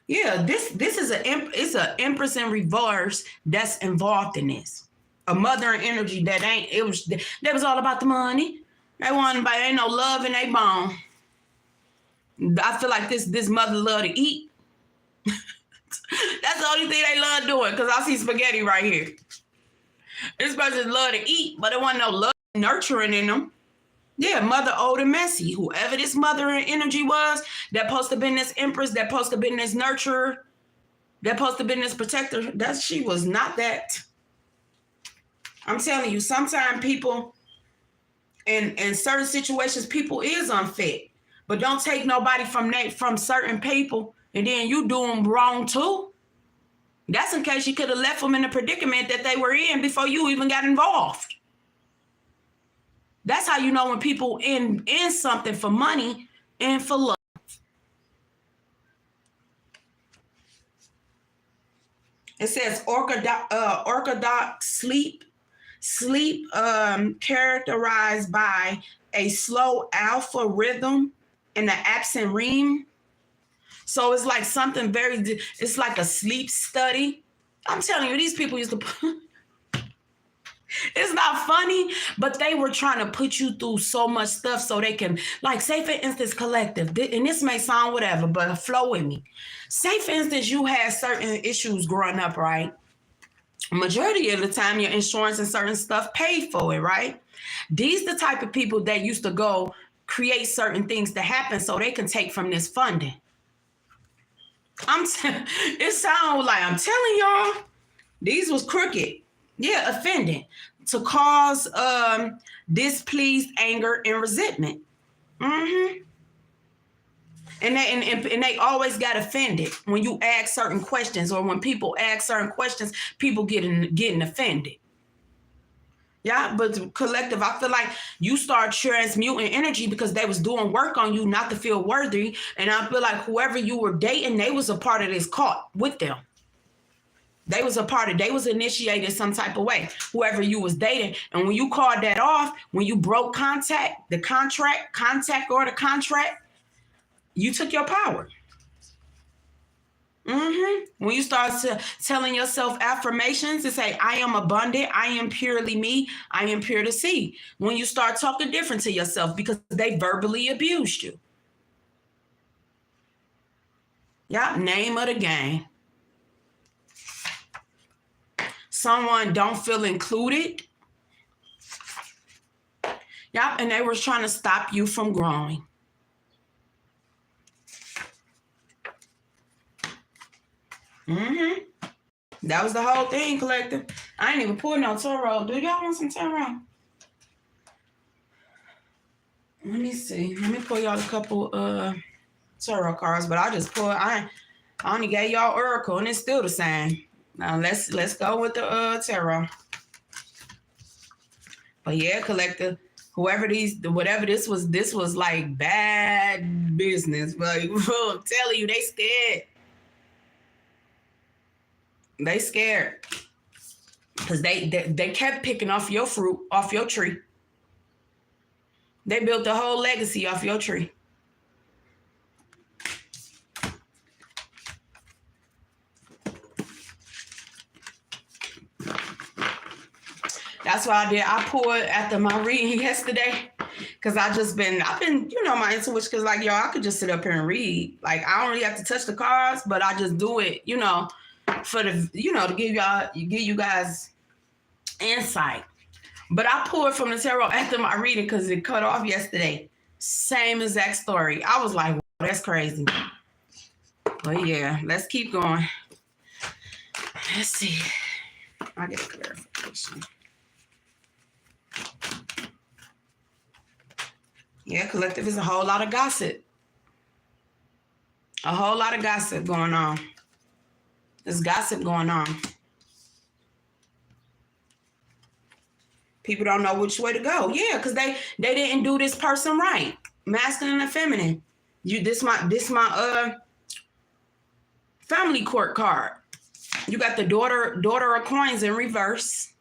Yeah, this is it's an Empress in reverse that's involved in this. A mother and energy that was all about the money. They ain't no love in their bone. I feel like this mother love to eat. That's the only thing they love doing, because I see spaghetti right here. This person love to eat, but there wasn't no love nurturing in them. Yeah, mother old and messy. Whoever this mother and energy was, that supposed to been this empress, that supposed to been this nurturer, that supposed to been this protector, that she was not that. I'm telling you, sometimes people in certain situations, people is unfit. But don't take nobody from certain people and then you do them wrong too. That's in case you could have left them in the predicament that they were in before you even got involved. That's how you know when people in something for money and for love. It says orthodox sleep characterized by a slow alpha rhythm and an absent REM. So it's like something it's like a sleep study. I'm telling you, these people used to it's not funny, but they were trying to put you through so much stuff so they can, like, say for instance, collective, and this may sound whatever, but flow with me. Say for instance, you had certain issues growing up, right? Majority of the time, your insurance and certain stuff paid for it, right? These the type of people that used to go create certain things to happen so they can take from this funding. It sounds like I'm telling y'all, these was crooked. Yeah, offended to cause displeased anger and resentment. Mm-hmm. And they always got offended when you ask certain questions, or when people ask certain questions, people getting offended. Yeah, but collective, I feel like you start transmuting energy because they was doing work on you not to feel worthy. And I feel like whoever you were dating, they was a part of this cult with them. They was initiated some type of way, whoever you was dating. And when you called that off, when you broke contact, or the contract, you took your power. When you start telling yourself affirmations and say, I am abundant, I am purely me, I am pure to see. When you start talking different to yourself because they verbally abused you. Yeah, name of the game. Someone don't feel included. Yep, and they were trying to stop you from growing. That was the whole thing, collective. I ain't even pulling no tarot. Do y'all want some tarot? Let me see. Let me pull y'all a couple tarot cards, but I only gave y'all oracle and it's still the same. Now let's go with the tarot. But yeah, collective, whatever this was like bad business. But I'm telling you, they scared. They scared. Because they kept picking off your fruit, off your tree. They built a whole legacy off your tree. That's what I did. I poured after my reading yesterday because I've been, my intuition, because like, y'all, I could just sit up here and read. Like, I don't really have to touch the cards, but I just do it, for the, to give you guys insight. But I poured from the tarot after my reading because it cut off yesterday. Same exact story. I was like, wow, that's crazy. But yeah, let's keep going. Let's see. I get a clarification. Yeah, collective is a whole lot of gossip. A whole lot of gossip going on. There's gossip going on. People don't know which way to go. Yeah, because they didn't do this person right. Masculine and feminine. This my family court card. You got the daughter of coins in reverse.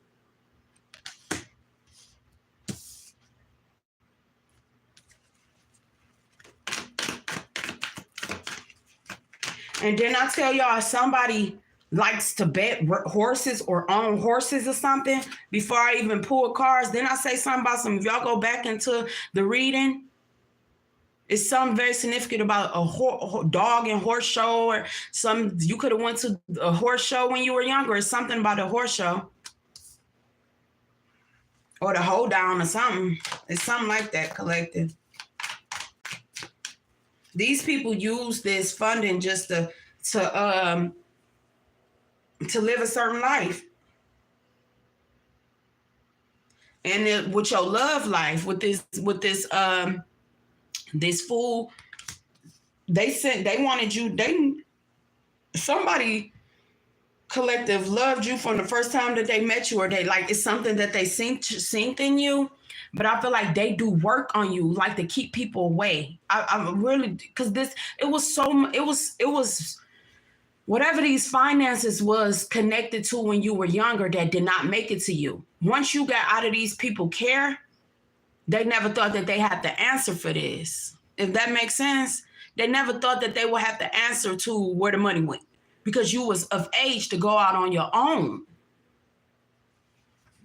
And then I tell y'all, somebody likes to bet horses or own horses or something before I even pull cards. Then I say something about if y'all go back into the reading, It's something very significant about a dog and horse show, or some you could have went to a horse show when you were younger, or something about a horse show, or the hold down or something. It's something like that, collective. These people use this funding just to live a certain life. And with your love life, with this this fool, they wanted you, somebody collective loved you from the first time that they met you, or they like, it's something that they synced in you. But I feel like they do work on you, like to keep people away. I'm really, because it was whatever these finances was connected to when you were younger that did not make it to you. Once you got out of these people care, they never thought that they had to answer for this. If that makes sense, they never thought that they would have to answer to where the money went, because you was of age to go out on your own.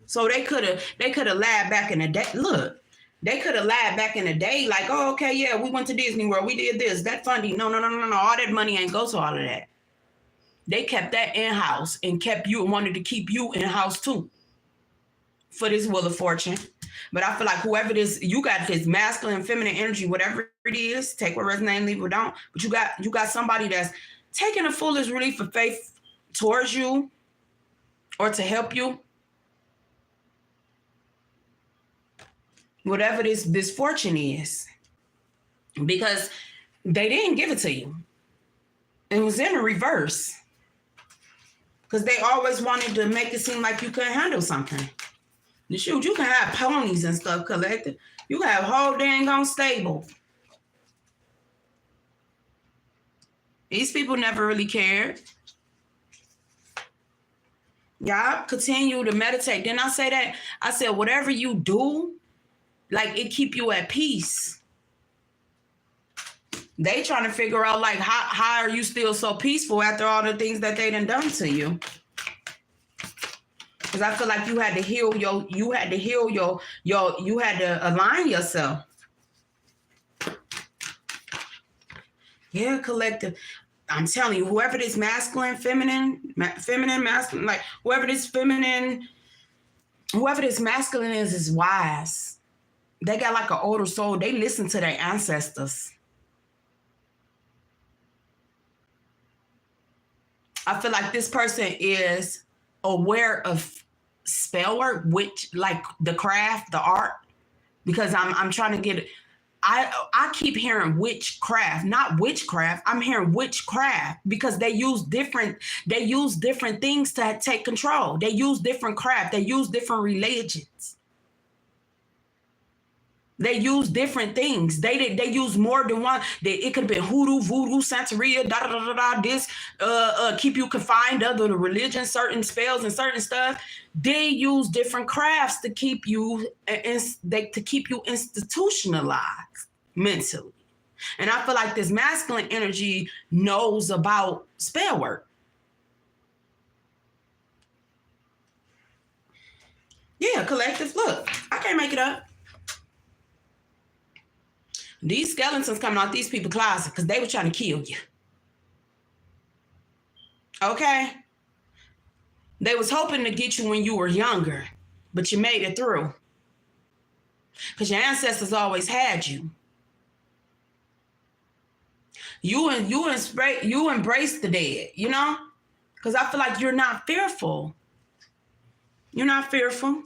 So they could have lied back in the day. Look, they could have lied back in the day, like, oh, okay, yeah, we went to Disney World, we did this, that funding. No. All that money ain't go to all of that. They kept that in-house and wanted to keep you in-house too, for this Wheel of Fortune. But I feel like whoever this, you got this masculine, feminine energy, whatever it is, take what resonates, leave what don't. But you got somebody that's taking a foolish relief of faith towards you, or to help you. Whatever this fortune is, because they didn't give it to you. It was in the reverse, because they always wanted to make it seem like you couldn't handle something. Shoot, you can have ponies and stuff, collected. You can have whole dang on stable. These people never really cared. Y'all continue to meditate. Didn't I say that? I said, whatever you do, like, it keep you at peace. They trying to figure out, like, how are you still so peaceful after all the things that they done to you? Because I feel like you had to align yourself. Yeah, collective. I'm telling you, whoever this masculine, feminine, masculine, like whoever this masculine is wise. They got like an older soul. They listen to their ancestors. I feel like this person is aware of spell work, which, like the craft, the art, because I'm trying to get it. I keep hearing witchcraft, not witchcraft. I'm hearing witchcraft, because they use different things to take control. They use different craft. They use different religions. They use different things. They use more than one. It could have been hoodoo, voodoo, Santeria, this, keep you confined under the religion, certain spells and certain stuff. They use different crafts to keep you institutionalized mentally. And I feel like this masculine energy knows about spell work. Yeah, collective. Look, I can't make it up. These skeletons coming out these people's closet because they were trying to kill you. Okay? They was hoping to get you when you were younger, but you made it through. Because your ancestors always had you. You embrace the dead, you know? Because I feel like you're not fearful. You're not fearful.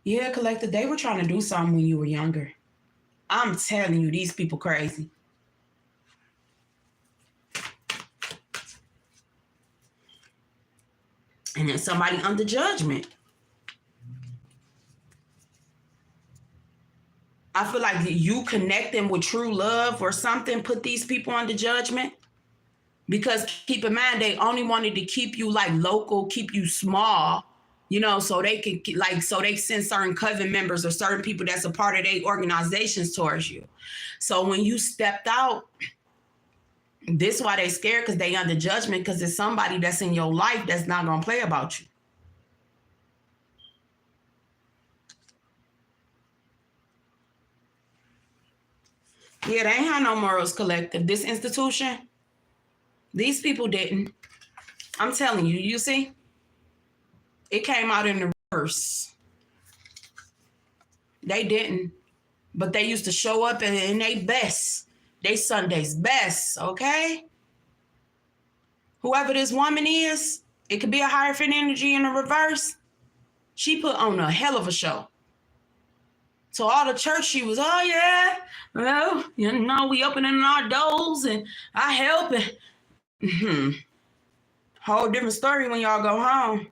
Yeah, collective, they were trying to do something when you were younger. I'm telling you, these people crazy. And then somebody under judgment. I feel like you connect them with true love or something, put these people under judgment. Because keep in mind, they only wanted to keep you like local, keep you small, you know, so they could so they send certain coven members or certain people that's a part of their organizations towards you. So when you stepped out, this is why they scared, because they under judgment, because it's somebody that's in your life that's not going to play about you. Yeah, they ain't had no morals, collective. This institution, these people didn't. I'm telling you, you see? It came out in the reverse. They didn't. But they used to show up in they best. They Sunday's best, okay? Whoever this woman is, it could be a Hierophant energy in the reverse. She put on a hell of a show. So all the church, she was, oh yeah, well, you know, we opening our doors and I help. And whole different story when y'all go home.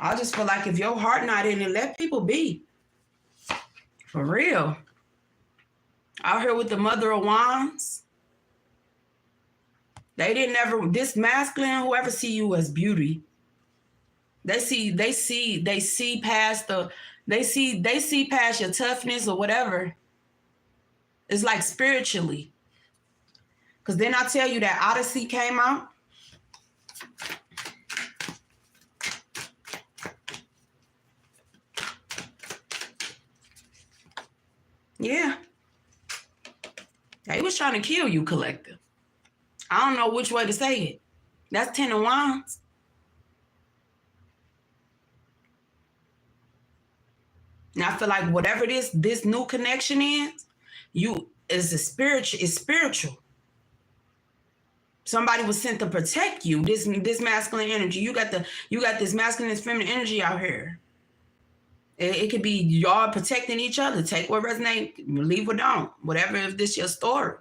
I just feel like if your heart not in it, let people be. For real. Out here with the Mother of Wands. They didn't ever, this masculine, whoever see you as beauty. They see past your toughness or whatever. It's like spiritually. Because then I tell you that Odyssey came out. Yeah. They was trying to kill you, collective. I don't know which way to say it. That's 10 of Wands. And I feel like whatever this new connection is, it's spiritual. Somebody was sent to protect you. This masculine energy. You got this masculine and feminine energy out here. It could be y'all protecting each other. Take what resonates, leave what don't. Whatever, if this your story.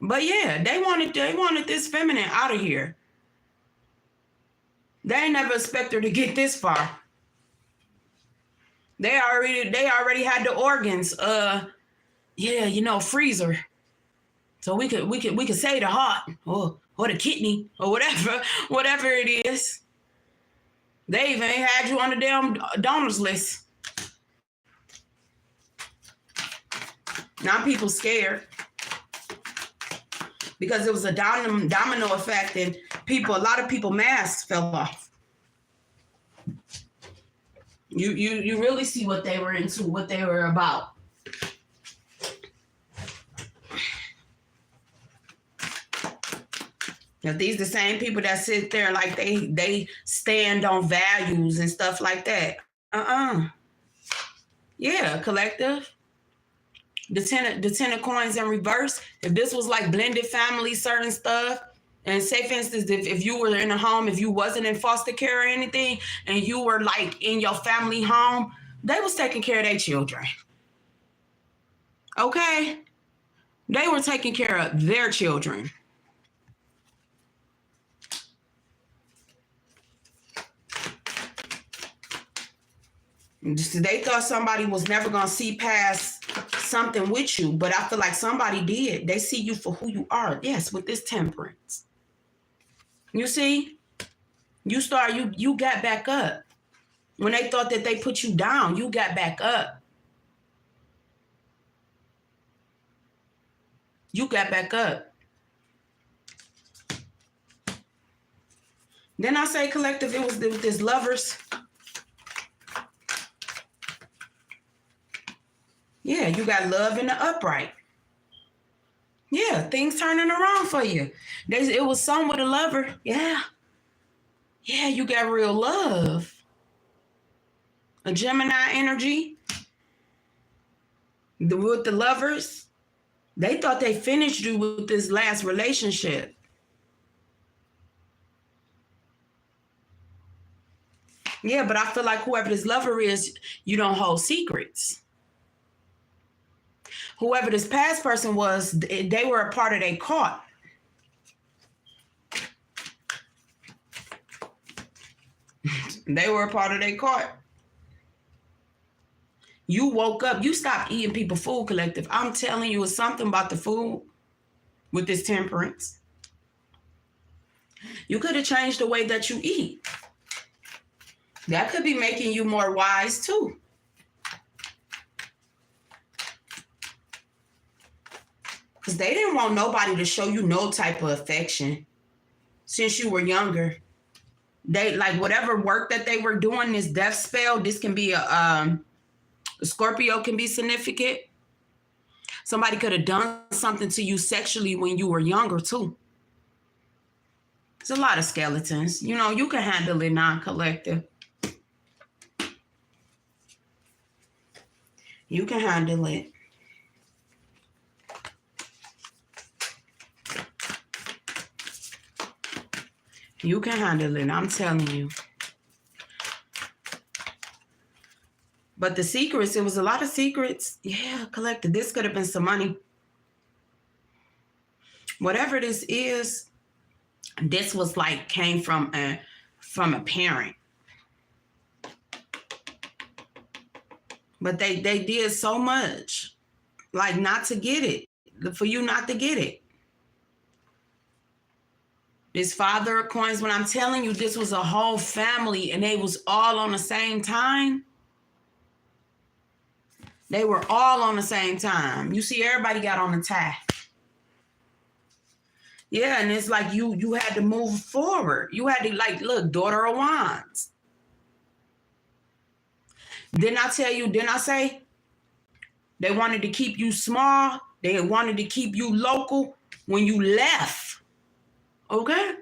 But yeah, they wanted this feminine out of here. They ain't never expect her to get this far. They already had the organs. Freezer. So we could say the heart or the kidney or whatever it is. They even had you on the damn donors list. Now people scared because it was a domino effect, and a lot of people masks fell off. You really see what they were into, what they were about. Now these the same people that sit there like they stand on values and stuff like that. Yeah, collective. The ten of coins in reverse. If this was like blended family, certain stuff, and say for instance, if you were in a home, if you wasn't in foster care or anything, and you were like in your family home, they was taking care of their children. Okay? They were taking care of their children. They thought somebody was never going to see past something with you, but I feel like somebody did. They see you for who you are. Yes, with this temperance. You see? You got back up. When they thought that they put you down, you got back up. You got back up. Then I say collective, it was this lovers. Yeah, you got love in the upright. Yeah, things turning around for you. It was some with a lover. Yeah. Yeah, you got real love. A Gemini energy. With the lovers, they thought they finished you with this last relationship. Yeah, but I feel like whoever this lover is, you don't hold secrets. Whoever this past person was, they were a part of their cult. They were a part of their cult. You woke up, you stopped eating people food, collective. I'm telling you, it's something about the food with this temperance. You could have changed the way that you eat. That could be making you more wise too. Because they didn't want nobody to show you no type of affection since you were younger. They like whatever work that they were doing, this death spell, this can be a Scorpio can be significant. Somebody could have done something to you sexually when you were younger too. It's a lot of skeletons. You know, you can handle it, non-collective. You can handle it. You can handle it, I'm telling you. But the secrets, it was a lot of secrets. Yeah, collected. This could have been some money. Whatever this is, this was like came from a parent. But they did so much, like not to get it, for you not to get it. This Father of Coins, when I'm telling you, this was a whole family and they was all on the same time. They were all on the same time. You see, everybody got on the tie. Yeah, and it's like you had to move forward. You had to, like, look, Daughter of Wands. Didn't I tell you, didn't I say they wanted to keep you small? They wanted to keep you local when you left. Okay?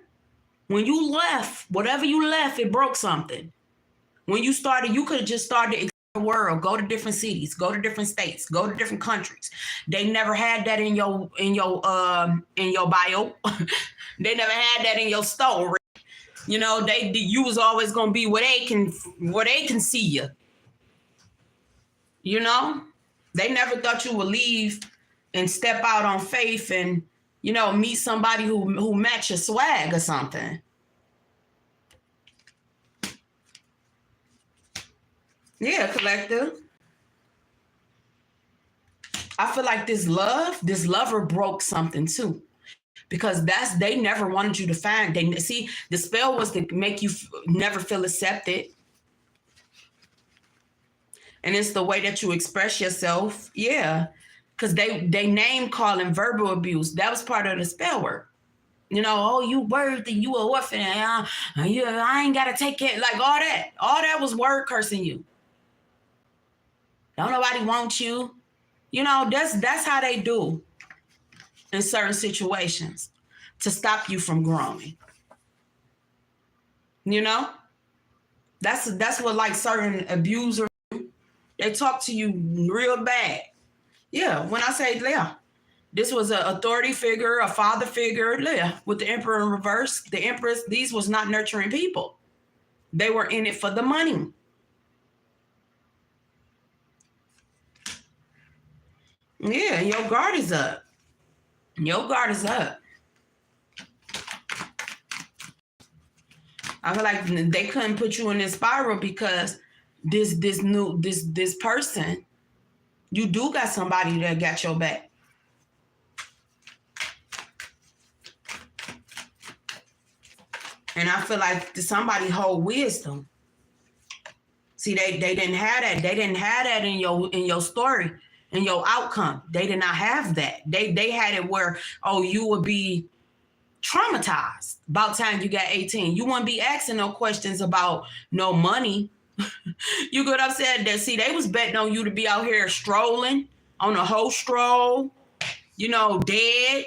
When you left, whatever you left, it broke something. When you started, you could have just started the world, go to different cities, go to different states, go to different countries. They never had that in your bio. They never had that in your story. You know, you was always gonna be where they can see you. You know, they never thought you would leave and step out on faith and, you know, meet somebody who match your swag or something. Yeah, collective. I feel like this lover broke something too, because they never wanted you to find. See, the spell was to make you never feel accepted, and it's the way that you express yourself. Yeah, because they name calling, verbal abuse. That was part of the spell work. You know, oh, you worthy, you a orphan, I ain't gotta take it, like all that was word cursing you. Don't nobody want you. You know, that's how they do in certain situations to stop you from growing. You know, that's what, like, certain abusers, they talk to you real bad. Yeah, when I say, yeah, this was an authority figure, a father figure, yeah, with the Emperor in reverse, the Empress. These was not nurturing people. They were in it for the money. Yeah, your guard is up. Your guard is up. I feel like they couldn't put you in this spiral because this person, you do got somebody that got your back. And I feel like somebody hold wisdom. See, they didn't have that. They didn't have that in your story. And your outcome, they did not have that. They had it where, oh, you would be traumatized about time you got 18. You wouldn't be asking no questions about no money. You get upset that, see, they was betting on you to be out here strolling on a whole stroll, you know, dead.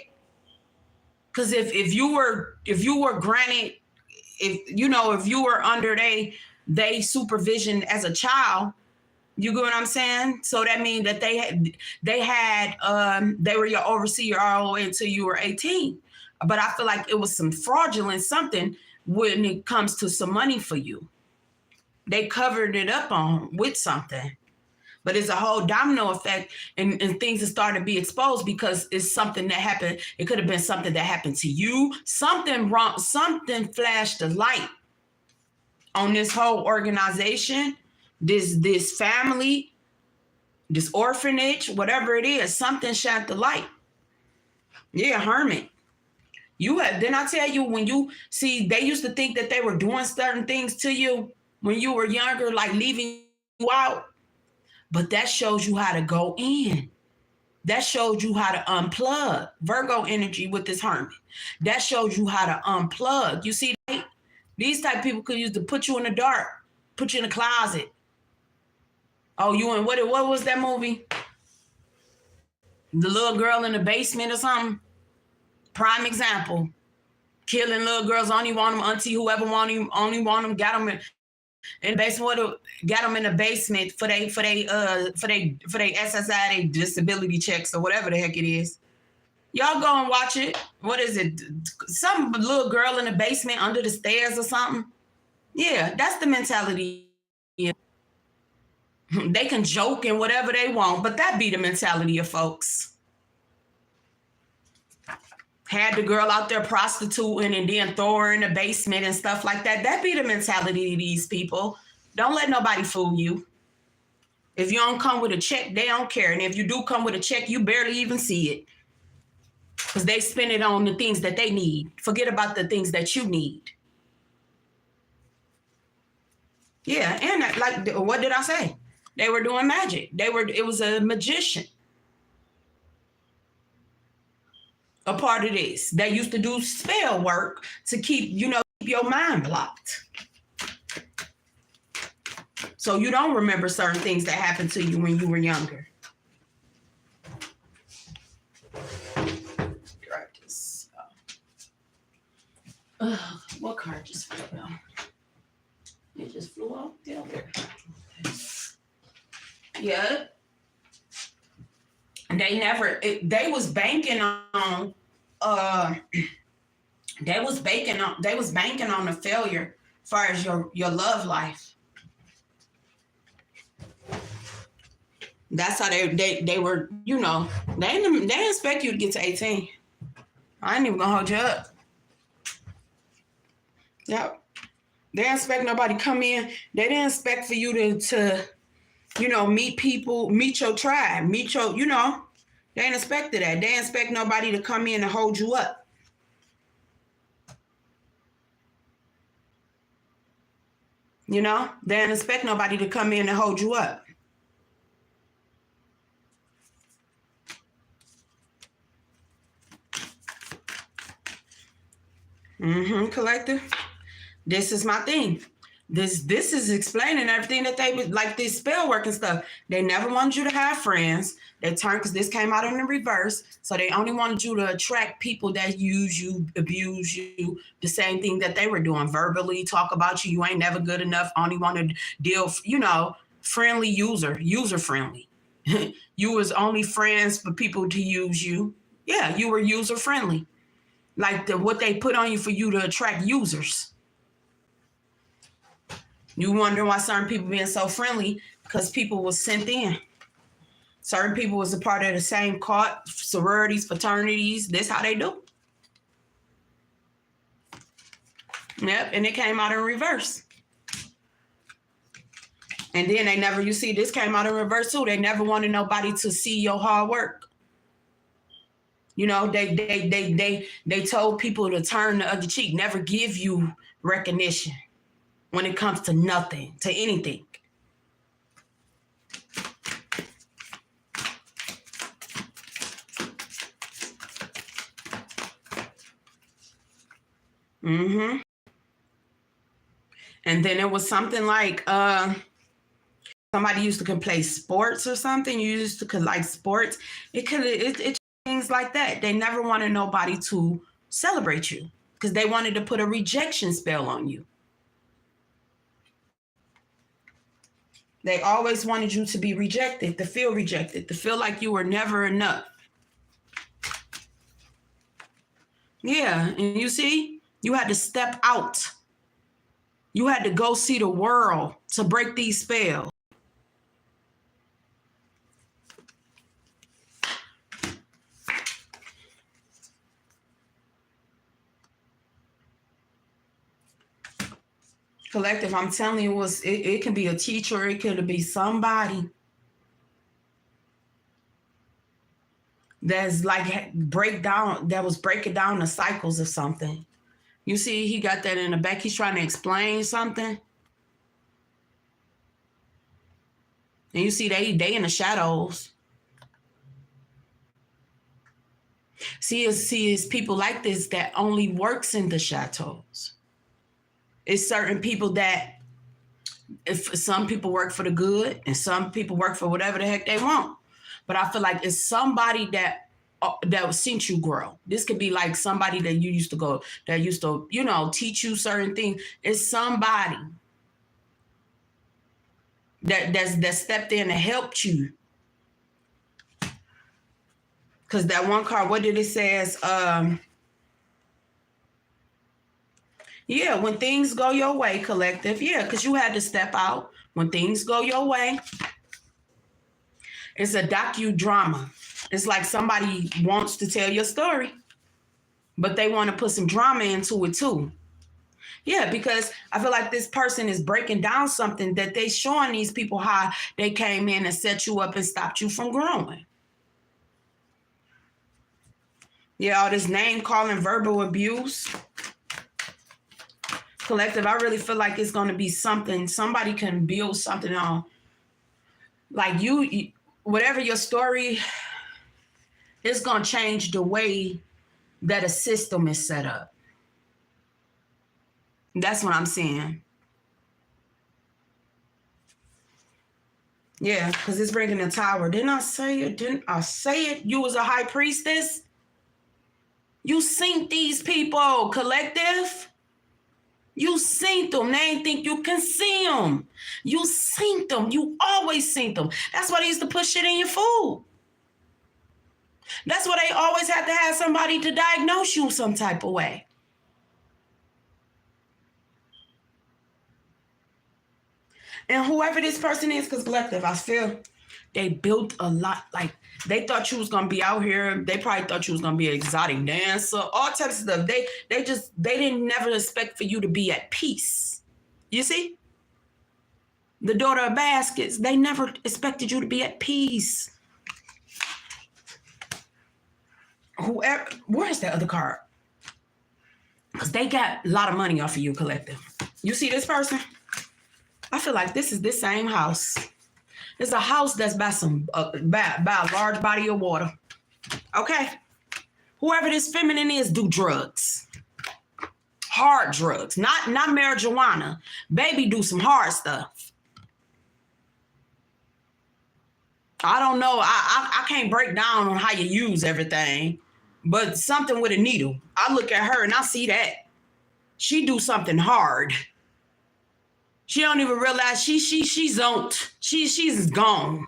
Because if you were granted, if you were under they supervision as a child, you get what I'm saying? So that means that they were your overseer all the way until you were 18. But I feel like it was some fraudulent something when it comes to some money for you. They covered it up with something. But it's a whole domino effect, and things that started to be exposed because it's something that happened. It could have been something that happened to you. Something wrong, something flashed a light on this whole organization. This family, this orphanage, whatever it is, something shined the light. Yeah, Hermit. Didn't I tell you, when you see, they used to think that they were doing certain things to you when you were younger, like leaving you out. But that shows you how to go in. That shows you how to unplug. Virgo energy with this Hermit. That shows you how to unplug. You see, these type of people could use to put you in the dark, put you in a closet. Oh, you and what was that movie? The little girl in the basement or something? Prime example. Killing little girls, only want them, auntie, whoever want him, only want them, got them in the basement, got them in the basement for they SSI, they disability checks or whatever the heck it is. Y'all go and watch it. What is it? Some little girl in the basement under the stairs or something. Yeah, that's the mentality. They can joke and whatever they want, but that be the mentality of folks. Had the girl out there prostituting and then throw her in the basement and stuff like that. That be the mentality of these people. Don't let nobody fool you. If you don't come with a check, they don't care. And if you do come with a check, you barely even see it. Because they spend it on the things that they need. Forget about the things that you need. Yeah, and like, what did I say? They were doing magic. It was a magician. A part of this. They used to do spell work to keep your mind blocked. So you don't remember certain things that happened to you when you were younger. What car just flew out? It just flew off down there. Yeah. They was banking on they was banking on the failure as far as your love life. That's how they were, they didn't expect you to get to 18. I ain't even gonna hold you up. Yep. They didn't expect nobody to come in. They didn't expect for you to meet people, meet your tribe, meet your, they didn't expect that. They didn't expect nobody to come in and hold you up. They didn't expect nobody to come in and hold you up. Collective. This is my thing. This is explaining everything that they would like, this spell work and stuff. They never wanted you to have friends. They turned, because this came out in the reverse. So they only wanted you to attract people that use you, abuse you, the same thing that they were doing. Verbally talk about you. You ain't never good enough. Only want to deal, friendly user friendly. You was only friends for people to use you. Yeah, you were user friendly. Like what they put on you for you to attract users. You wonder why certain people being so friendly, because people was sent in. Certain people was a part of the same cult, sororities, fraternities. This how they do. Yep, and it came out in reverse. And then this came out in reverse too. They never wanted nobody to see your hard work. They told people to turn the other cheek, never give you recognition when it comes to nothing, to anything. And then it was something like somebody used to play sports or something. You used to like sports. It things like that. They never wanted nobody to celebrate you because they wanted to put a rejection spell on you. They always wanted you to be rejected, to feel like you were never enough. Yeah, and you see, you had to step out. You had to go see the world to break these spells. Collective, I'm telling you, it can be a teacher, it could be somebody that's like that was breaking down the cycles of something. You see, he got that in the back. He's trying to explain something. And you see, they in the shadows. See, it's people like this that only works in the shadows. It's certain people that if some people work for the good and some people work for whatever the heck they want. But I feel like it's somebody that seen you grow. This could be like somebody that you used to go, that used to, teach you certain things. It's somebody that stepped in and helped you. Because that one card, what did it says? Yeah, when things go your way, collective. Yeah, because you had to step out. When things go your way, it's a docudrama. It's like somebody wants to tell your story, but they want to put some drama into it too. Yeah, because I feel like this person is breaking down something that they showing these people how they came in and set you up and stopped you from growing. Yeah, all this name calling, verbal abuse. Collective, I really feel like it's going to be something, somebody can build something on. Like you, whatever your story, it's going to change the way that a system is set up. That's what I'm saying. Yeah, because it's bringing the tower. Didn't I say it? Didn't I say it? You was a high priestess? You seen these people, collective? You seen them. They ain't think you can see them. You seen them. You always seen them. That's why they used to put shit in your food. That's why they always have to have somebody to diagnose you some type of way. And whoever this person is, because collective, I feel they built a lot. Like, they thought you was going to be out here. They probably thought you was going to be an exotic dancer, all types of stuff. They didn't never expect for you to be at peace. You see? The daughter of baskets, they never expected you to be at peace. Whoever, where's that other card? Because they got a lot of money off of you, collective. You see this person? I feel like this is this same house. It's a house that's by a large body of water. Okay? Whoever this feminine is, do drugs. Hard drugs. Not marijuana. Baby, do some hard stuff. I don't know. I can't break down on how you use everything. But something with a needle. I look at her and I see that. She do something hard. She don't even realize she's zoned. She's gone.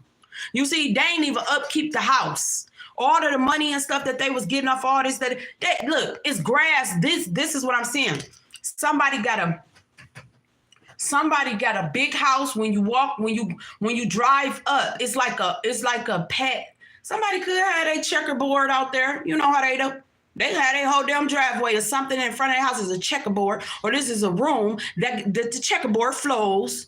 You see, they ain't even upkeep the house. All of the money and stuff that they was getting off all this, that look, it's grass. This is what I'm saying. Somebody got a big house. When you walk, when you drive up, it's like a pet. Somebody could have a checkerboard out there. You know how they do. They had a whole damn driveway or something in front of their house is a checkerboard, or this is a room that the checkerboard flows.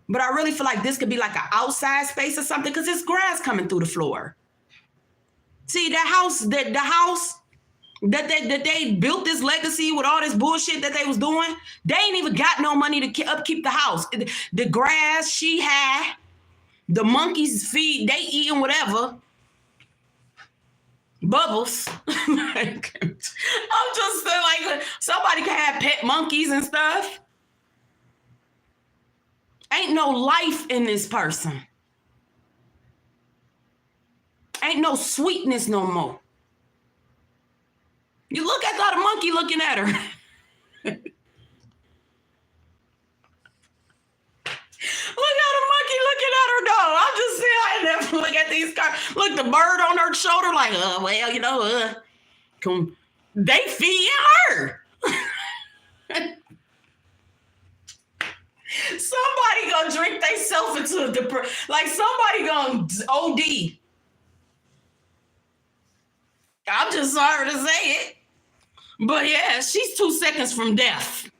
But I really feel like this could be like an outside space or something because there's grass coming through the floor. See, the house that they built this legacy with all this bullshit that they was doing, they ain't even got no money to upkeep the house. The grass she had, the monkeys feed, they eating whatever. Bubbles. I'm just like, somebody can have pet monkeys and stuff. Ain't no life in this person. Ain't no sweetness no more. You look at that monkey looking at her. Look at a monkey looking at her dog. I'm just saying, I never look at these cars. Look, the bird on her shoulder, like, they feed her. Somebody gonna drink themselves into a depression. Like somebody gonna OD. I'm just sorry to say it. But yeah, she's 2 seconds from death.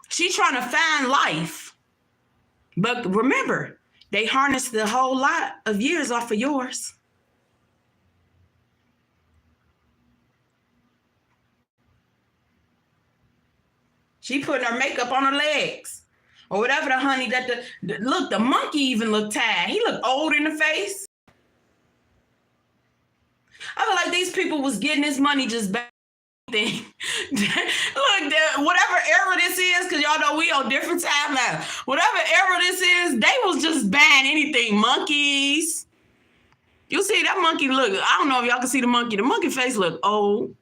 She's trying to find life. But remember, they harnessed the whole lot of years off of yours. She putting her makeup on her legs. Or whatever the honey that look, the monkey even looked tired. He looked old in the face. I feel like these people was getting this money just back anything. Look, whatever era this is, because y'all know we on different timelines. Whatever era this is, they was just banning anything. Monkeys. You see that monkey look, I don't know if y'all can see the monkey. The monkey face look old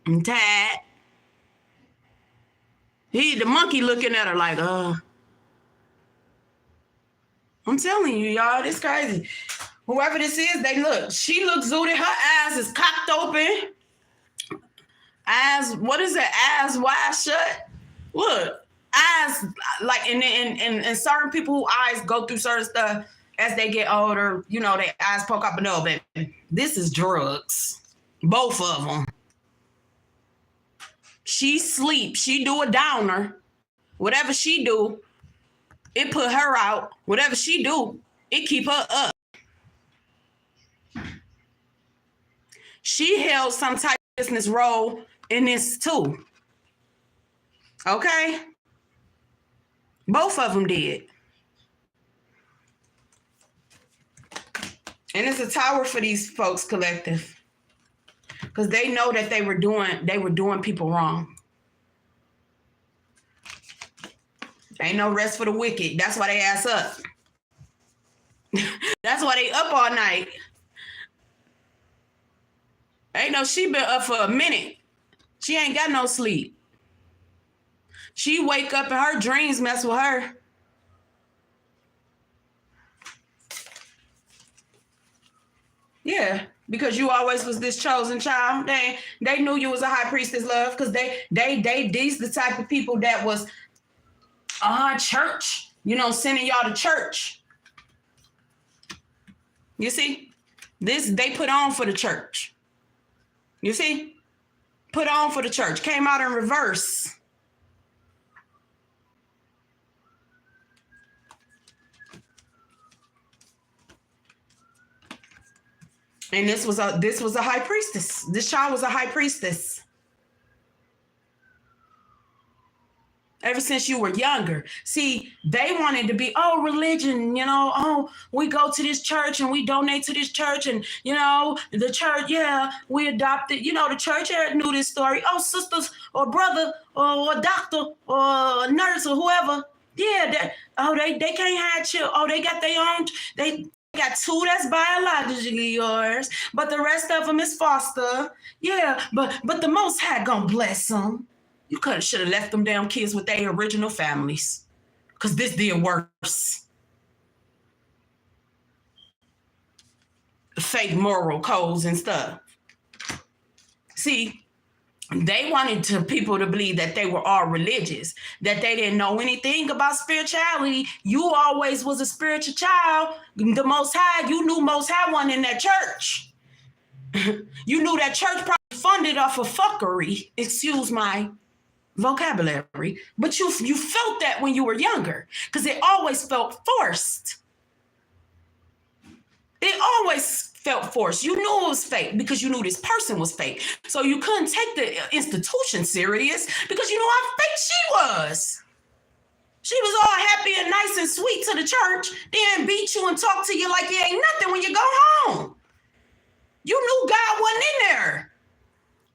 and tired. The monkey looking at her like, I'm telling you, y'all, this crazy. Whoever this is, she looks zooted. Her eyes is cocked open. Eyes, what is it? Eyes wide shut. Look, eyes, like, and certain people who eyes go through certain stuff as they get older, you know, their eyes poke up. No, baby, this is drugs. Both of them. She sleep. She do a downer. Whatever she do, it put her out. Whatever she do, it keep her up. She held some type of business role in this too. Okay? Both of them did. And it's a tower for these folks collective. Because they know that they were doing people wrong. Ain't no rest for the wicked. That's why they ass up. That's why they up all night. Ain't no, she been up for a minute. She ain't got no sleep. She wake up and her dreams mess with her. Yeah, because you always was this chosen child. They knew you was a high priestess, love, because these the type of people that was church, you know, sending y'all to church. You see? This they put on for the church. You see? Put on for the church. Came out in reverse. And this was a high priestess. This child was a high priestess. Ever since you were younger. See, they wanted to be, religion, you know, we go to this church and we donate to this church and, you know, the church, yeah, we adopted, you know, the church knew this story. Oh, sisters or brother or a doctor or a nurse or whoever. Yeah, they can't have children. Oh, they got their own, they got two that's biologically yours, but the rest of them is foster. Yeah, but the Most High gonna bless them. You should have left them damn kids with their original families, because this did worse. Fake moral codes and stuff. See, they wanted people to believe that they were all religious, that they didn't know anything about spirituality. You always was a spiritual child. The Most High, you knew Most High wasn't in that church. You knew that church probably funded off of fuckery. Excuse my vocabulary, but you felt that when you were younger, because it always felt forced. It always felt forced. You knew it was fake because you knew this person was fake. So you couldn't take the institution serious because you knew how fake she was. She was all happy and nice and sweet to the church, then beat you and talk to you like you ain't nothing when you go home. You knew God wasn't in there.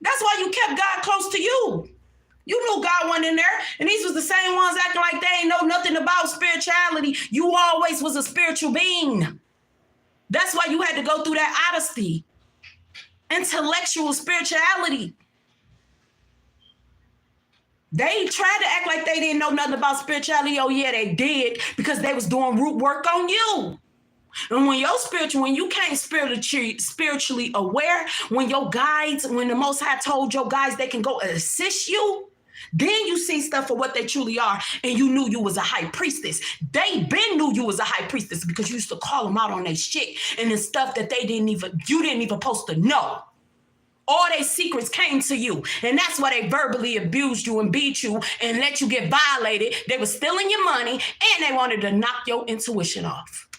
That's why you kept God close to you. You knew God wasn't in there, and these was the same ones acting like they ain't know nothing about spirituality. You always was a spiritual being. That's why you had to go through that honesty. Intellectual spirituality. They tried to act like they didn't know nothing about spirituality. Oh yeah, they did, because they was doing root work on you. And when you can't spiritually aware, when your guides, when the Most High told your guides they can go assist you, then you see stuff for what they truly are, and you knew you was a high priestess. They been knew you was a high priestess because you used to call them out on their shit and the stuff that you didn't even supposed to know. All their secrets came to you, and that's why they verbally abused you and beat you and let you get violated. They were stealing your money, and they wanted to knock your intuition off.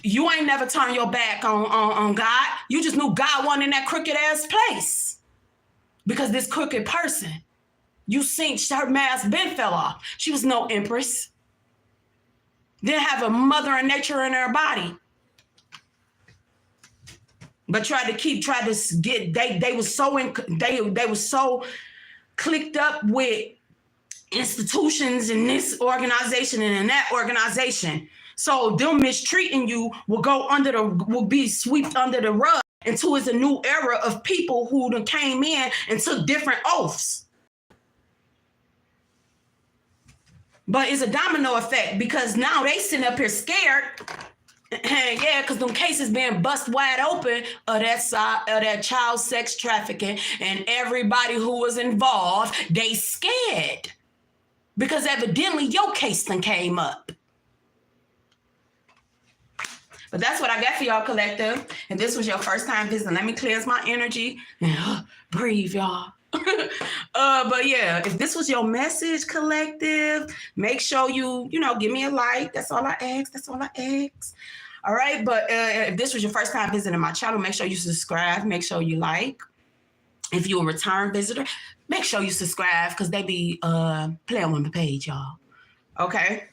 You ain't never turned your back on God. You just knew God wasn't in that crooked ass place. Because this crooked person, you seen her mask been fell off. She was no empress. Didn't have a mother and nature in her body. but tried to get, they were so clicked up with institutions in this organization and in that organization. So them mistreating you will be swept under the rug until it's a new era of people who done came in and took different oaths. But it's a domino effect because now they sitting up here scared. Yeah, because them cases being bust wide open of that child sex trafficking, and everybody who was involved, they scared. Because evidently your case done came up. But that's what I got for y'all, collective. And this was your first time visiting. Let me cleanse my energy and breathe, y'all. But yeah, if this was your message, collective, make sure you give me a like. That's all I ask. All right, but if this was your first time visiting my channel, make sure you subscribe. Make sure you like. If you're a return visitor, make sure you subscribe because they be playing on the page, y'all. Okay.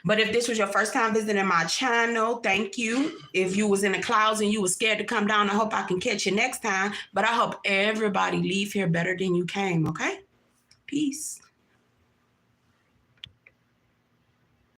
But if this was your first time visiting my channel, thank you. If you was in the clouds and you was scared to come down, I hope I can catch you next time. But I hope everybody leave here better than you came, okay? Peace.